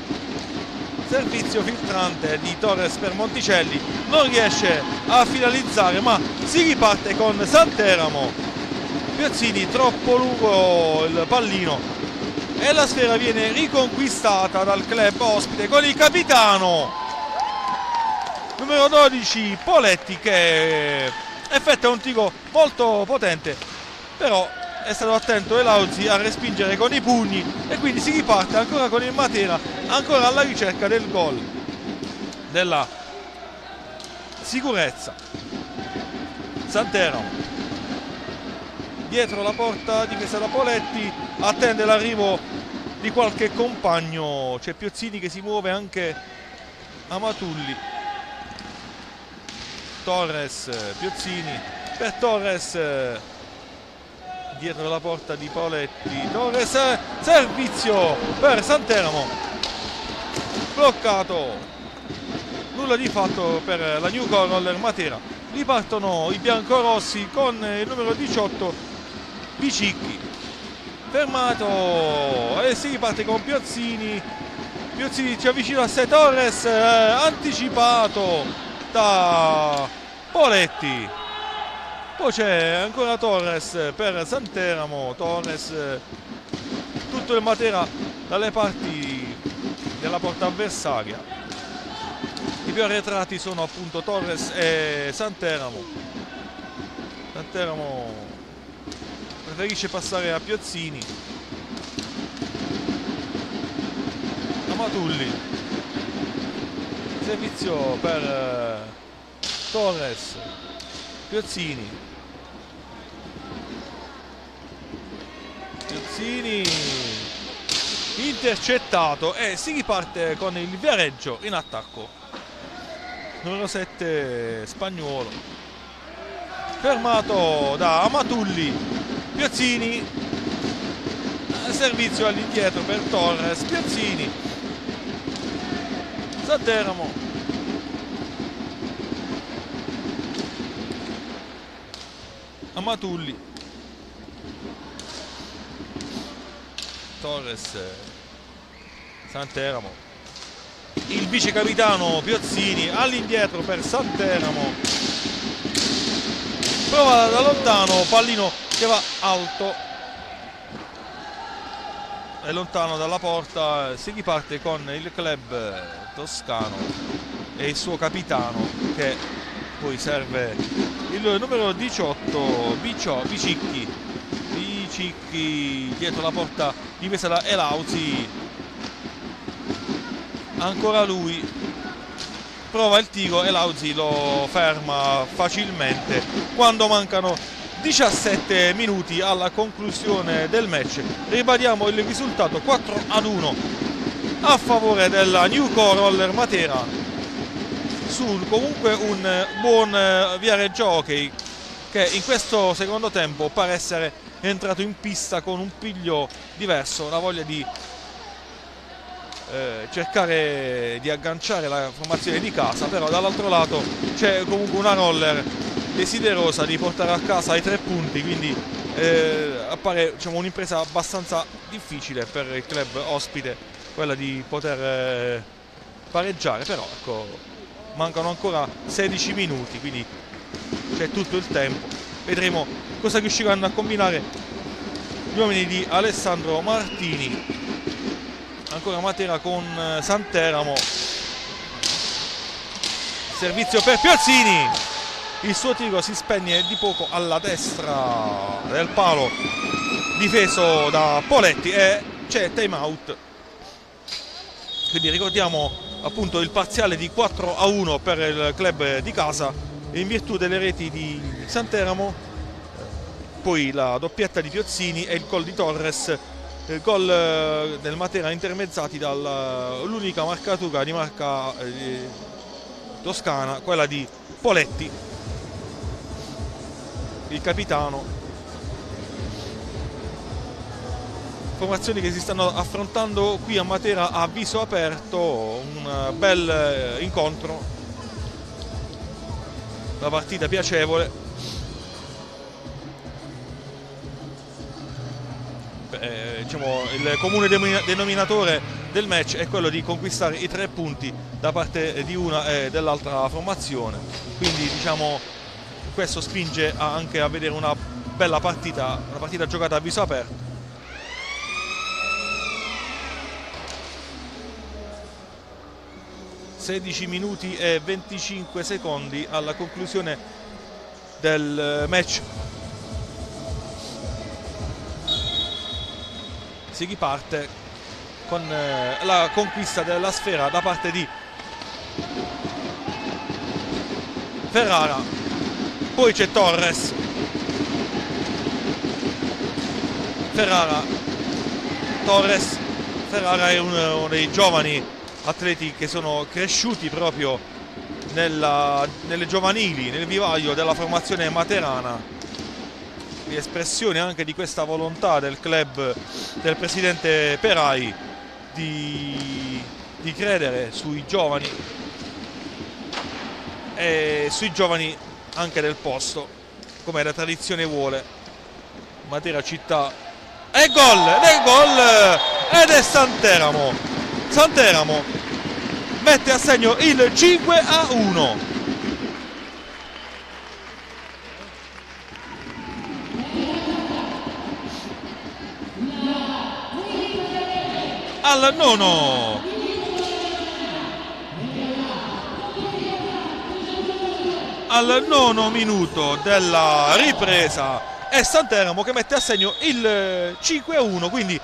servizio filtrante di Torres per Monticelli, non riesce a finalizzare, ma si riparte con Santeramo. Piozzini, troppo lungo il pallino e la sfera viene riconquistata dal club ospite con il capitano numero 12 Poletti, che effettua un tiro molto potente, però è stato attento Elauzi a respingere con i pugni e quindi si riparte ancora con il Matera, ancora alla ricerca del gol, della sicurezza. Santeramo dietro la porta difesa da Poletti, attende l'arrivo di qualche compagno, c'è Piozzini che si muove, anche Amatulli. Torres, Piozzini per Torres, dietro la porta di Poletti. Torres, servizio per Santeramo, bloccato, nulla di fatto per la New Roller Matera. Ripartono i biancorossi con il numero 18 Bicicchi, fermato, e si riparte con Piozzini. Piozzini ci avvicina a sé, Torres anticipato da Poletti. Poi c'è ancora Torres per Santeramo. Torres, tutto il Matera dalle parti della porta avversaria. I più arretrati sono appunto Torres e Santeramo. Santeramo preferisce passare a Piozzini. Amatulli, servizio per Torres, Piozzini, intercettato, e si riparte con il Viareggio in attacco. Numero 7 Spagnuolo, fermato da Amatulli. Piozzini, servizio all'indietro per Torres. Piozzini, Santeramo, Amatulli, Torres, Santeramo, il vice capitano Piozzini all'indietro per Santeramo, prova da lontano, pallino che va alto e lontano dalla porta. Si riparte con il club toscano e il suo capitano, che poi serve il numero 18 Bicicchi dietro la porta difesa da Elauzi. ancora lui, prova il tiro e Lauzi lo ferma facilmente quando mancano 17 minuti alla conclusione del match. Ribadiamo il risultato: 4-1 a favore della Newco Roller Matera su comunque un buon Viareggio Hockey, che in questo secondo tempo pare essere entrato in pista con un piglio diverso, la voglia di cercare di agganciare la formazione di casa. Però dall'altro lato c'è comunque una Roller desiderosa di portare a casa i 3 punti, quindi appare, diciamo, un'impresa abbastanza difficile per il club ospite, quella di poter pareggiare. Però ecco, mancano ancora 16 minuti, quindi c'è tutto il tempo. Vedremo cosa riusciranno a combinare gli uomini di Alessandro Martini. Ancora Matera con Santeramo, servizio per Piazzini, il suo tiro si spegne di poco alla destra del palo, difeso da Poletti, e c'è time out. Quindi ricordiamo appunto il parziale di 4-1 per il club di casa in virtù delle reti di Santeramo, poi la doppietta di Piozzini e il gol di Torres. Il gol del Matera intermezzati dall'unica marcatura di marca toscana, quella di Poletti, il capitano. Formazioni che si stanno affrontando qui a Matera a viso aperto, un bel incontro, una partita piacevole. Diciamo, il comune denominatore del match è quello di conquistare i 3 punti da parte di una e dell'altra formazione, quindi diciamo questo spinge anche a vedere una bella partita, una partita giocata a viso aperto. (16 minuti e 25 secondi alla conclusione del match). Si riparte con la conquista della sfera da parte di Ferrara, poi c'è Torres, Ferrara è uno dei giovani atleti che sono cresciuti proprio nelle giovanili, nel vivaio della formazione materana, espressione anche di questa volontà del club, del presidente Perai, di credere sui giovani e sui giovani anche del posto, come la tradizione vuole. Matera città, e gol ed è Santeramo mette a segno il 5-1. Al nono minuto della ripresa è Santeramo che mette a segno il 5-1, quindi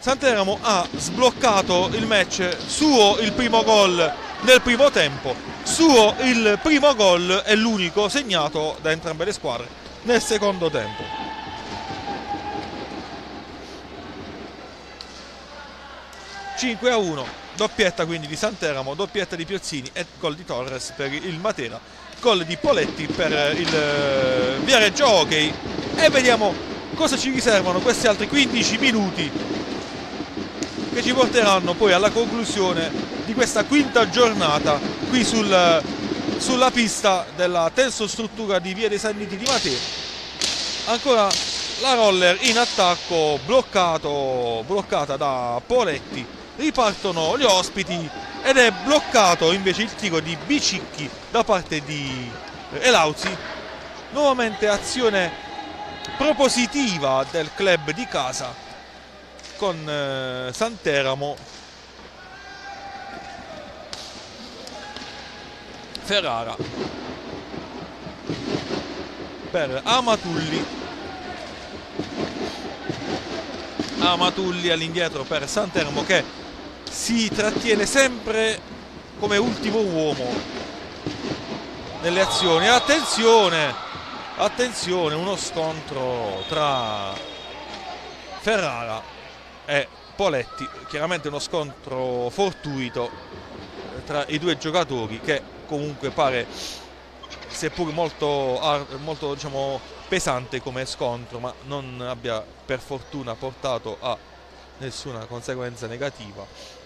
Santeramo ha sbloccato il match, suo il primo gol nel primo tempo, suo il primo gol è l'unico segnato da entrambe le squadre nel secondo tempo. (5-1), doppietta quindi di Santeramo, doppietta di Piozzini e gol di Torres per il Matera, gol di Poletti per il Viareggio Hockey. E vediamo cosa ci riservano questi altri 15 minuti che ci porteranno poi alla conclusione di questa quinta giornata qui sulla pista della tensostruttura di Via dei Sanniti di Matera. Ancora la Roller in attacco, bloccata da Poletti. Ripartono gli ospiti ed è bloccato invece il tiro di Bicicchi da parte di Elauzi. Nuovamente azione propositiva del club di casa con Santeramo. Ferrara per Amatulli all'indietro per Santeramo che si trattiene sempre come ultimo uomo nelle azioni. Attenzione, attenzione, uno scontro tra Ferrara e Poletti, chiaramente uno scontro fortuito tra i due giocatori, che comunque pare, seppur molto diciamo, pesante come scontro, ma non abbia per fortuna portato a nessuna conseguenza negativa.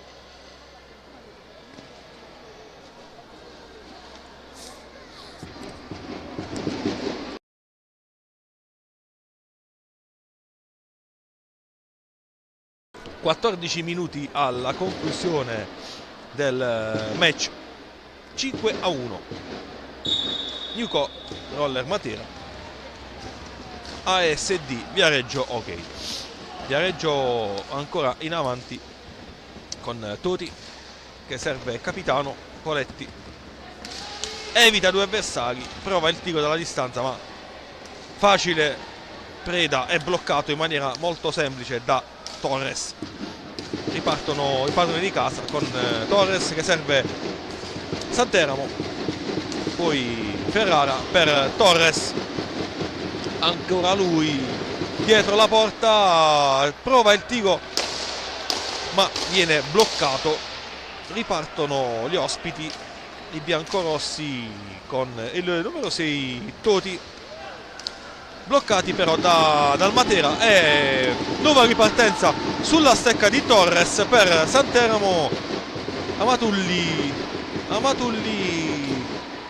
(14 minuti alla conclusione del match), 5-1. Newco Roller Matera, ASD Viareggio ok. Viareggio ancora in avanti con Toti che serve capitano. Poletti evita due avversari, prova il tiro dalla distanza, ma facile preda, è bloccato in maniera molto semplice da Torres. Ripartono i padroni di casa con Torres che serve Santeramo, poi Ferrara per Torres, ancora lui dietro la porta, prova il tiro ma viene bloccato. Ripartono gli ospiti, i biancorossi, con il numero 6 Toti, bloccati però dal Matera, e nuova ripartenza sulla stecca di Torres per Santeramo. Amatulli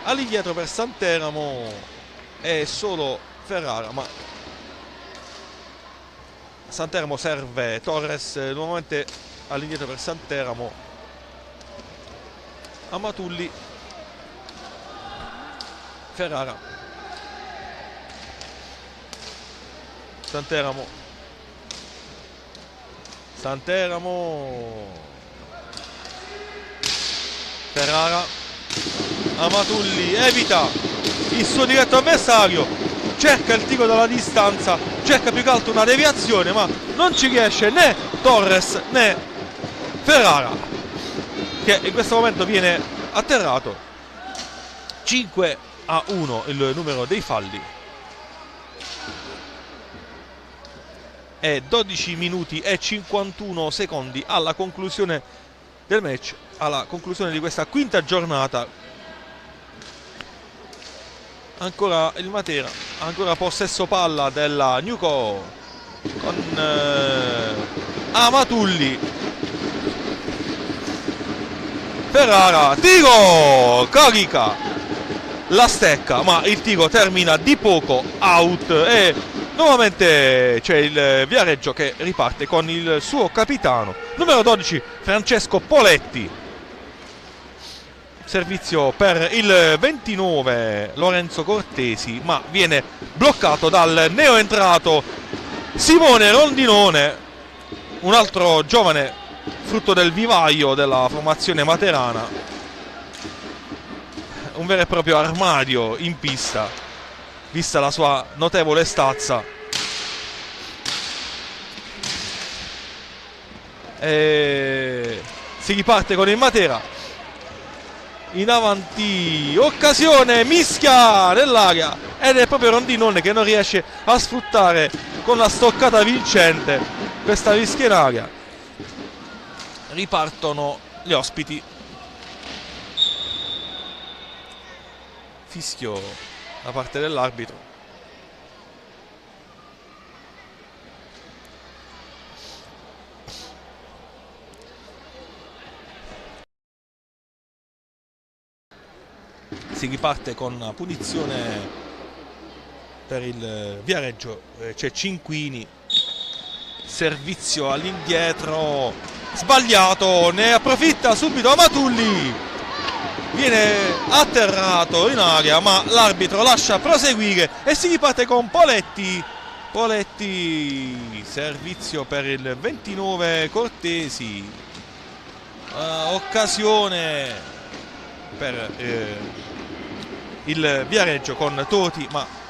all'indietro per Santeramo, è solo Ferrara, ma Santeramo serve Torres nuovamente all'indietro per Santeramo. Amatulli, Ferrara, Santeramo, Ferrara, Amatulli evita il suo diretto avversario, cerca il tiro dalla distanza, cerca più che altro una deviazione, ma non ci riesce né Torres né Ferrara, che in questo momento viene atterrato. 5-1 il numero dei falli, e 12 minuti e 51 secondi alla conclusione del match, alla conclusione di questa quinta giornata. Ancora il Matera, ancora possesso palla della Newco con Amatulli. Ferrara, tiro, carica la stecca, ma il tiro termina di poco, out, e nuovamente c'è il Viareggio che riparte con il suo capitano, numero 12 Francesco Poletti. Servizio per il 29 Lorenzo Cortesi, ma viene bloccato dal neoentrato Simone Rondinone, un altro giovane frutto del vivaio della formazione materana, un vero e proprio armadio in pista, vista la sua notevole stazza. E si riparte con il Matera in avanti, occasione, mischia nell'area, ed è proprio Rondinone che non riesce a sfruttare con la stoccata vincente questa mischia in aria. Ripartono gli ospiti, fischio da parte dell'arbitro. Si riparte con punizione per il Viareggio, c'è Cinquini, servizio all'indietro sbagliato, ne approfitta subito Amatulli, viene atterrato in aria ma l'arbitro lascia proseguire e si riparte con Poletti, servizio per il 29 Cortesi, occasione per il Viareggio con Toti, ma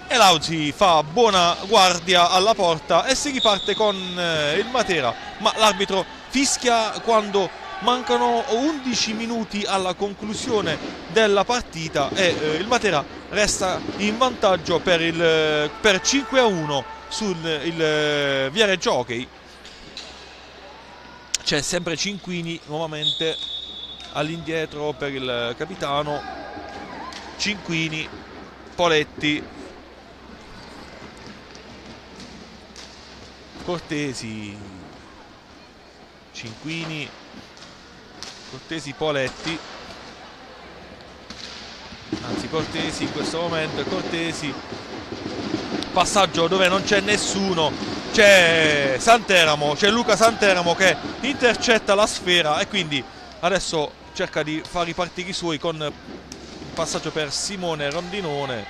Elauzi fa buona guardia alla porta e si riparte con il Matera, ma l'arbitro fischia quando mancano 11 minuti alla conclusione della partita e il Matera resta in vantaggio per 5-1 sul Viareggio Hockey. C'è sempre Cinquini nuovamente all'indietro per il capitano. Cinquini, Poletti, Cortesi, Cinquini, Cortesi, Poletti, anzi Cortesi in questo momento, Cortesi, passaggio dove non c'è nessuno, c'è Santeramo, c'è Luca Santeramo che intercetta la sfera e quindi adesso cerca di far ripartire i suoi con il passaggio per Simone Rondinone.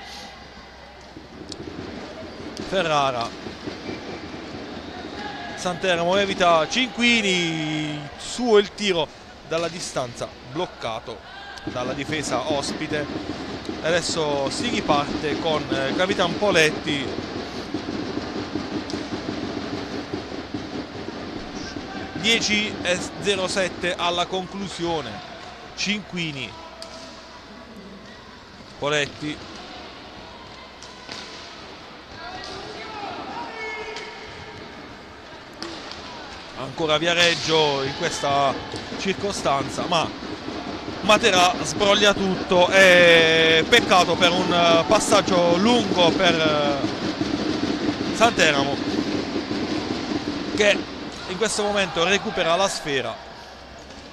Ferrara, Santeramo evita Cinquini, suo il tiro dalla distanza bloccato dalla difesa ospite. Adesso si riparte con Capitan Poletti, (10:07) alla conclusione. Cinquini, Poletti, ancora Viareggio in questa circostanza, ma Matera sbroglia tutto e peccato per un passaggio lungo per Santeramo, che in questo momento recupera la sfera.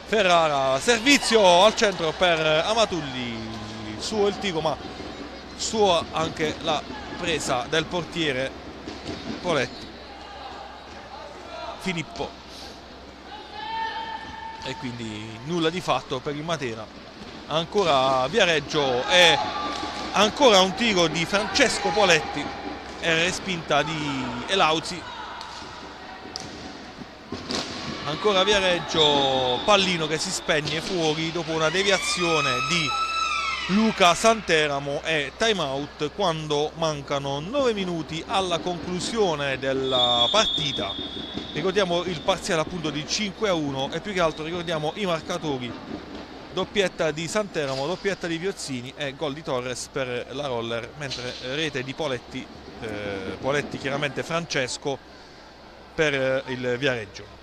Ferrara, servizio al centro per Amatulli, suo il tiro ma sua anche la presa del portiere Poletti, Filippo, e quindi nulla di fatto per il Matera. Ancora Viareggio e ancora un tiro di Francesco Poletti e respinta di Elauzi. Ancora Viareggio, pallino che si spegne fuori dopo una deviazione di Luca Santeramo e time out quando mancano 9 minuti alla conclusione della partita. Ricordiamo il parziale appunto di 5-1 e più che altro ricordiamo i marcatori: doppietta di Santeramo, doppietta di Viozzini e gol di Torres per la Roller, mentre rete di Poletti, Poletti chiaramente Francesco per il Viareggio.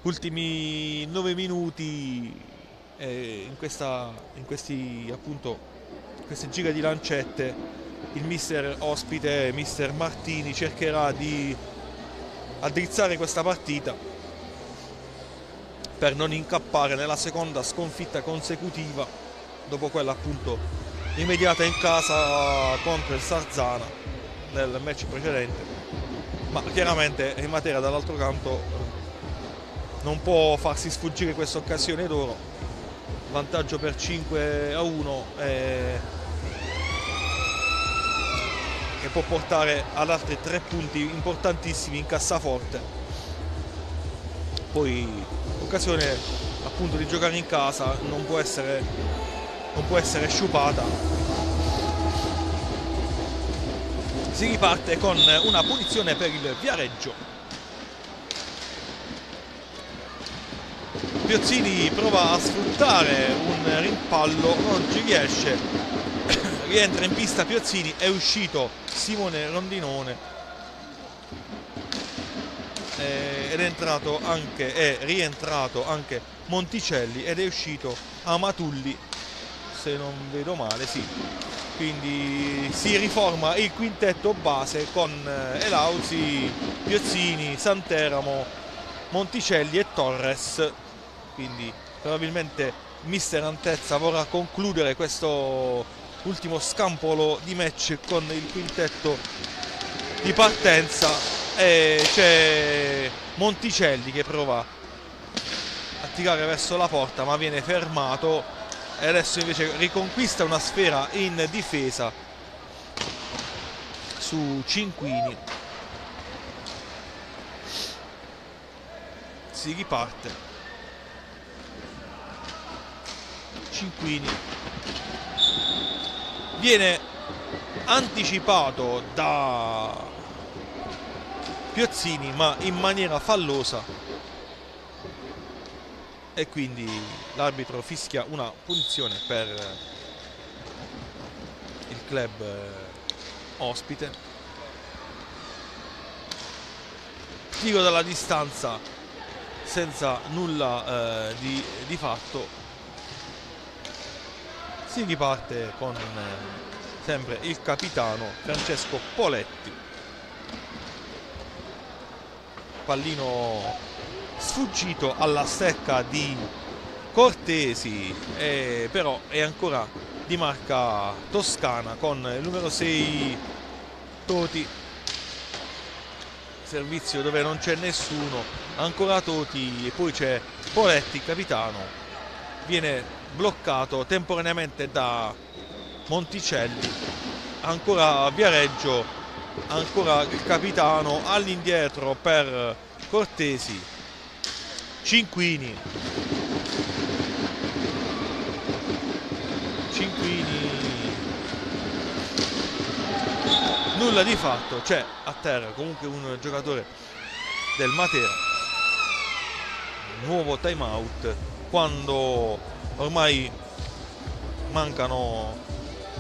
Ultimi 9 minuti in questi appunto queste gire di lancette. Il mister ospite, mister Martini, cercherà di addrizzare questa partita per non incappare nella seconda sconfitta consecutiva dopo quella appunto immediata in casa contro il Sarzana nel match precedente. Ma chiaramente il Matera dall'altro canto non può farsi sfuggire questa occasione d'oro. Vantaggio per 5-1 che può portare ad altri 3 punti importantissimi in cassaforte. Poi l'occasione appunto di giocare in casa non può essere sciupata. Si riparte con una punizione per il Viareggio. Piozzini prova a sfruttare un rimpallo, non ci riesce. Rientra in pista Piozzini, è uscito Simone Rondinone ed è rientrato anche Monticelli ed è uscito Amatulli, se non vedo male, sì. Quindi si riforma il quintetto base con Elauzi, Piozzini, Santeramo, Monticelli e Torres. Quindi probabilmente mister Antezza vorrà concludere questo ultimo scampolo di match con il quintetto di partenza e c'è Monticelli che prova a tirare verso la porta ma viene fermato e adesso invece riconquista una sfera in difesa su Cinquini. Si riparte. Cinquini viene anticipato da Piozzini, ma in maniera fallosa, e quindi l'arbitro fischia una punizione per il club ospite. Tiro dalla distanza senza nulla di fatto. Si riparte con sempre il capitano Francesco Poletti. Pallino sfuggito alla stecca di Cortesi, però è ancora di marca toscana con il numero 6 Toti. Servizio dove non c'è nessuno, ancora Toti, e poi c'è Poletti, capitano. Viene bloccato temporaneamente da Monticelli, ancora Viareggio, ancora il capitano, all'indietro per Cortesi, Cinquini, nulla di fatto, c'è a terra comunque un giocatore del Matera. Nuovo time out quando ormai mancano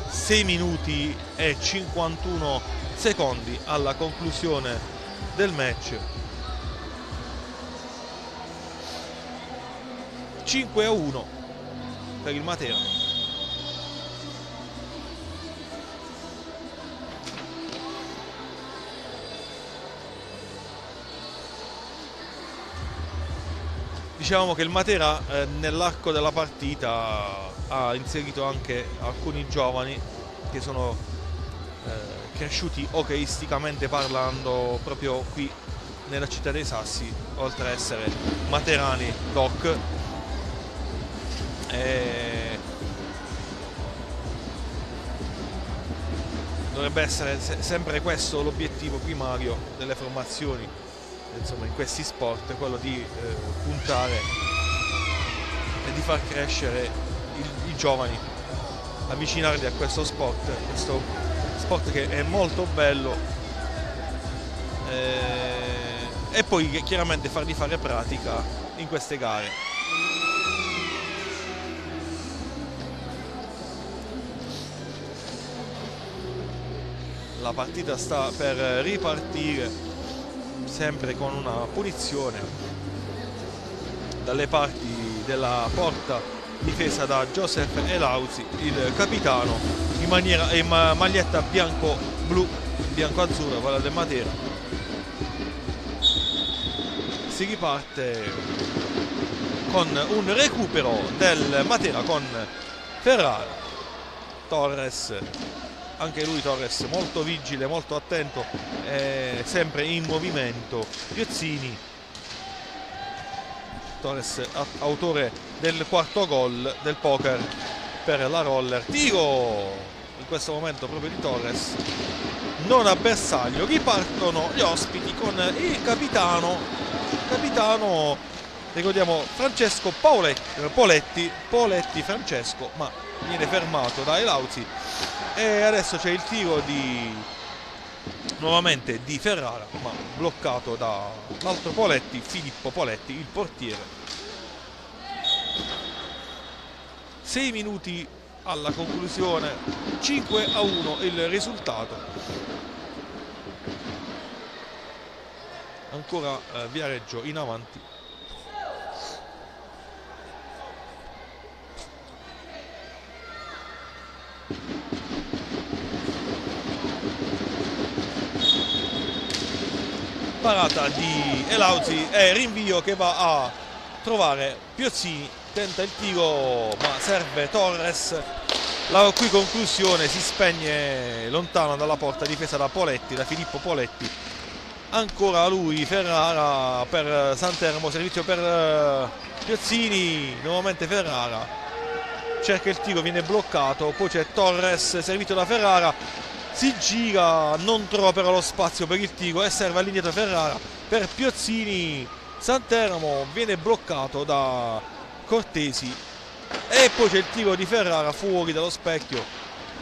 6 minuti e 51 secondi alla conclusione del match. 5-1 per il Matera. Diciamo che il Matera nell'arco della partita ha inserito anche alcuni giovani che sono cresciuti hockeyisticamente parlando proprio qui nella città dei Sassi, oltre ad essere materani doc. Dovrebbe essere sempre questo l'obiettivo primario delle formazioni, insomma, in questi sport, quello di puntare e di far crescere i giovani, avvicinarli a questo sport che è molto bello, e poi chiaramente fargli fare pratica in queste gare. La partita sta per ripartire, sempre con una punizione dalle parti della porta difesa da Joseph Elauzi, il capitano, in maglietta bianco-blu, bianco-azzurra, quella del Matera. Si riparte con un recupero del Matera con Ferrara, Torres. Anche lui Torres molto vigile, molto attento, sempre in movimento. Piozzini, Torres autore del quarto gol del poker per la Roller. Tiro in questo momento proprio di Torres, non a bersaglio. Ripartono gli ospiti con il capitano, ricordiamo Francesco Poletti Francesco, ma viene fermato da Elauzi. E adesso c'è il tiro nuovamente di Ferrara, ma bloccato dall'altro Poletti, Filippo Poletti, il portiere. 6 minuti alla conclusione, 5-1 il risultato. Ancora Viareggio in avanti. Parata di Elauzi e rinvio che va a trovare Piozzini, tenta il tiro ma serve Torres, la cui conclusione si spegne lontana dalla porta difesa da Poletti, da Filippo Poletti. Ancora lui, Ferrara per Santeramo, servizio per Piozzini, nuovamente Ferrara, cerca il tiro, viene bloccato, poi c'è Torres, servito da Ferrara, si gira, non trova però lo spazio per il tiro e serve all'indietro Ferrara per Piozzini. Santeramo viene bloccato da Cortesi e poi c'è il tiro di Ferrara fuori dallo specchio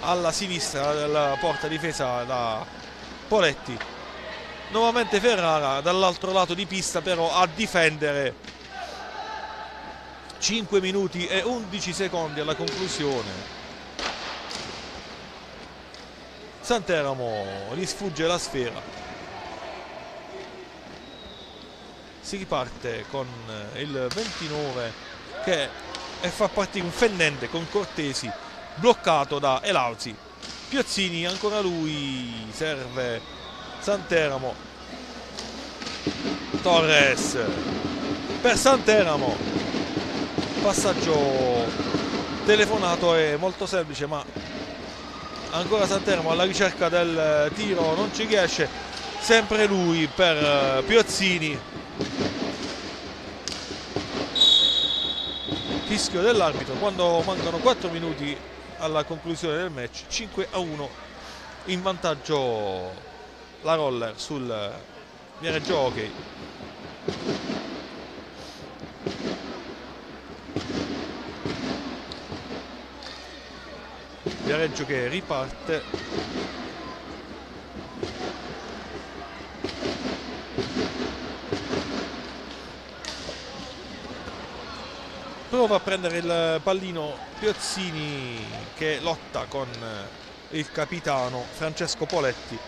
alla sinistra della porta difesa da Poletti. nuovamente Ferrara dall'altro lato di pista, però a difendere. 5 minuti e 11 secondi alla conclusione. Santeramo gli sfugge la sfera. Si riparte con il 29 che fa partire un fendente con Cortesi, bloccato da Elauzi. Piozzini, ancora lui, serve Santeramo. Torres per Santeramo. Passaggio telefonato è molto semplice, ma ancora Santeramo alla ricerca del tiro, non ci riesce. Sempre lui per Piozzini. Fischio dell'arbitro quando mancano 4 minuti alla conclusione del match. 5-1 in vantaggio la Roller sul Viareggio Hockey. Viareggio che riparte. Prova a prendere il pallino Piozzini, che lotta con il capitano Francesco Poletti,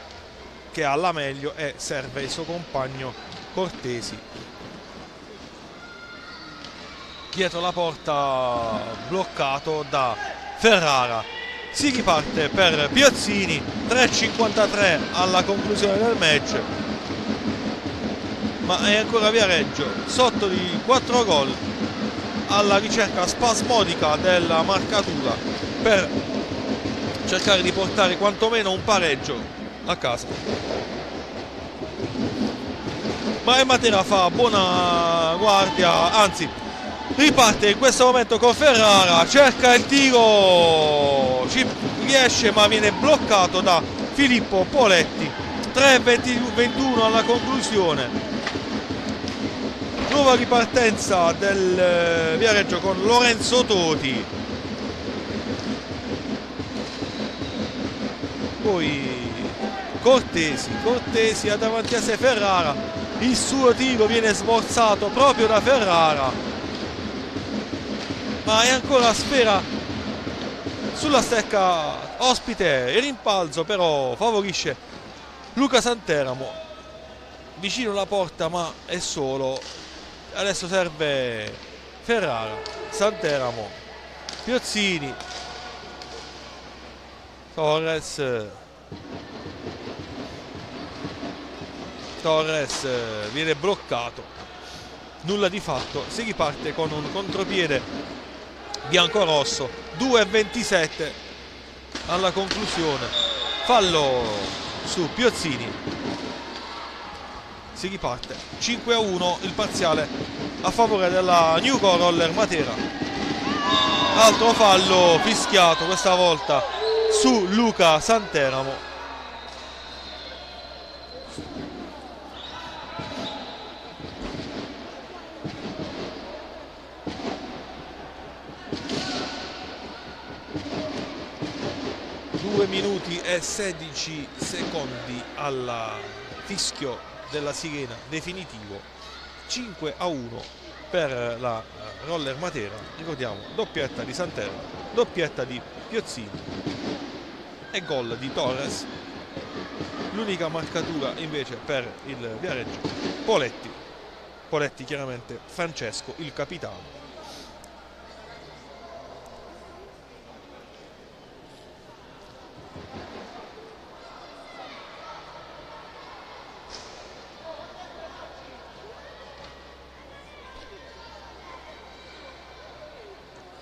che ha la meglio e serve il suo compagno Cortesi. Dietro la porta bloccato da Ferrara. Si riparte per Piozzini. 3:53 alla conclusione del match, ma è ancora Viareggio sotto di 4 gol, alla ricerca spasmodica della marcatura per cercare di portare quantomeno un pareggio a casa. Ma Matera fa buona guardia, anzi riparte in questo momento con Ferrara, cerca il tiro, ci riesce ma viene bloccato da Filippo Poletti. 3:21 alla conclusione. Nuova ripartenza del Viareggio con Lorenzo Toti. Poi Cortesi ha davanti a sé Ferrara. Il suo tiro viene smorzato proprio da Ferrara, ma è ancora sfera sulla stecca ospite. Il rimpalzo però favorisce Luca Santeramo, vicino alla porta ma è solo. Adesso serve Ferrara. Santeramo, Piozzini, Torres viene bloccato, nulla di fatto. Si riparte con un contropiede biancorosso. 2:27 alla conclusione, fallo su Piozzini. Si riparte 5-1 il parziale a favore della Newco Roller Matera. Altro fallo fischiato, questa volta su Luca Santeramo. Due minuti e 16 secondi al fischio della sirena definitivo. 5-1 per la Roller Matera. Ricordiamo, doppietta di Santeramo, doppietta di Piozzini e gol di Torres. L'unica marcatura invece per il Viareggio Poletti chiaramente Francesco, il capitano.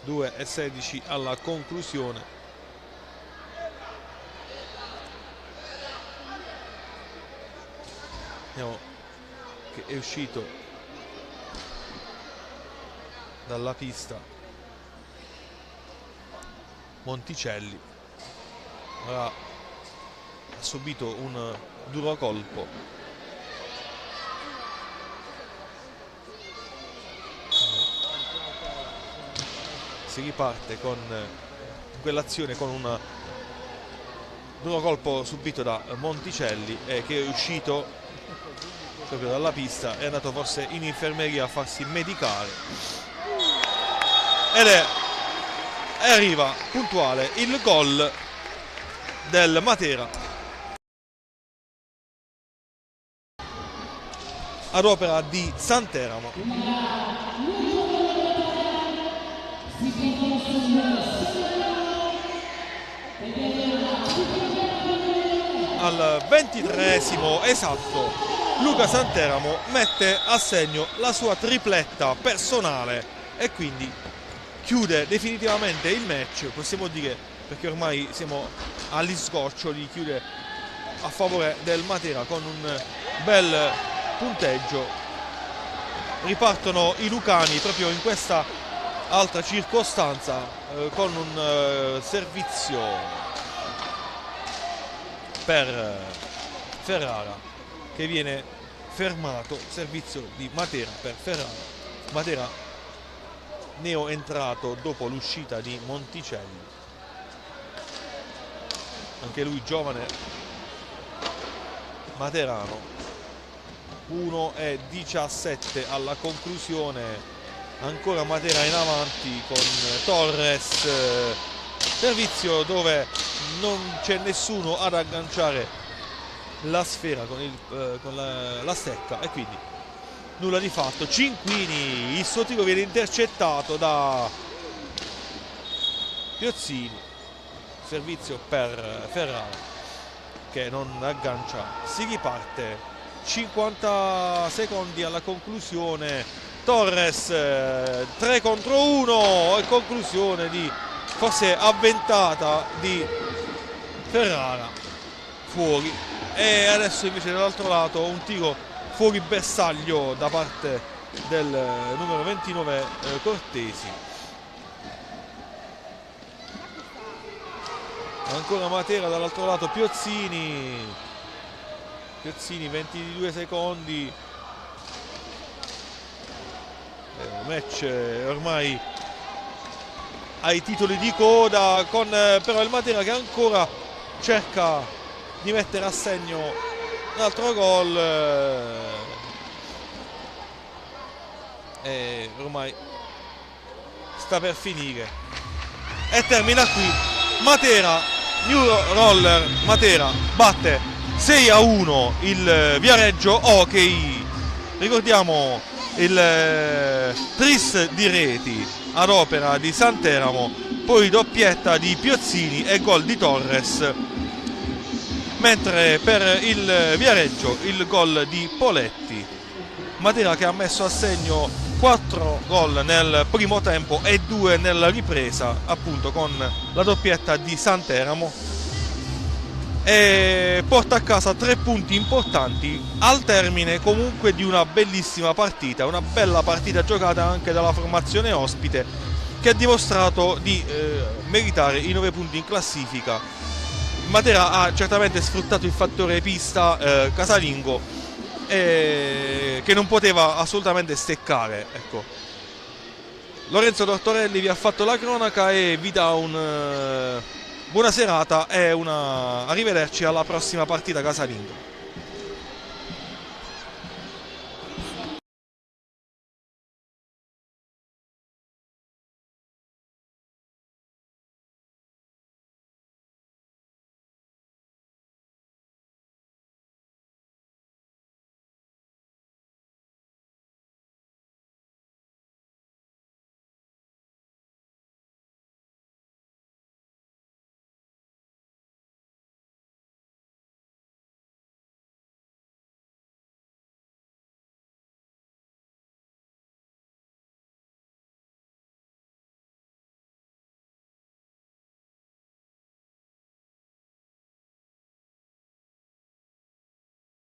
Due e 16 alla conclusione. Vediamo che è uscito dalla pista Monticelli. Ora ha subito un duro colpo. Si riparte con quell'azione con un duro colpo subito da Monticelli, che è uscito proprio dalla pista, è andato forse in infermeria a farsi medicare e arriva puntuale il gol del Matera ad opera di Santeramo. Al 23esimo esatto Luca Santeramo mette a segno la sua tripletta personale e quindi chiude definitivamente il match, possiamo dire, perché ormai siamo agli sgoccioli, chiude a favore del Matera con un bel punteggio. Ripartono i lucani proprio in questa altra circostanza con un servizio per Ferrara che viene fermato, servizio di Matera per Ferrara. Matera neo entrato dopo l'uscita di Monticelli, anche lui giovane materano. 1:17 alla conclusione, ancora Matera in avanti con Torres, servizio dove non c'è nessuno ad agganciare la sfera con la stecca e quindi nulla di fatto. Cinquini, il suo tiro viene intercettato da Piozzini, servizio per Ferrara che non aggancia. Si riparte, 50 secondi alla conclusione, Torres 3 contro 1 e conclusione di forse avventata di Ferrara, fuori. E adesso invece dall'altro lato un tiro fuori bersaglio da parte del numero 29 Cortesi. Ancora Matera dall'altro lato, Piozzini, 22 secondi, match ormai ai titoli di coda, con però il Matera che ancora cerca di mettere a segno un altro gol e ormai sta per finire e termina qui. Matera, New Roller Matera batte 6-1 il Viareggio Hockey. Ricordiamo il tris di reti ad opera di Santeramo, poi doppietta di Piozzini e gol di Torres, mentre per il Viareggio il gol di Poletti. Matera che ha messo a segno 4 gol nel primo tempo e 2 nella ripresa, appunto con la doppietta di Santeramo, e porta a casa 3 punti importanti al termine comunque di una bellissima partita, una bella partita giocata anche dalla formazione ospite, che ha dimostrato di meritare i 9 punti in classifica. Matera ha certamente sfruttato il fattore pista casalingo, che non poteva assolutamente steccare, ecco. Lorenzo Tortorelli vi ha fatto la cronaca e vi dà un buona serata e arrivederci alla prossima partita casalinga.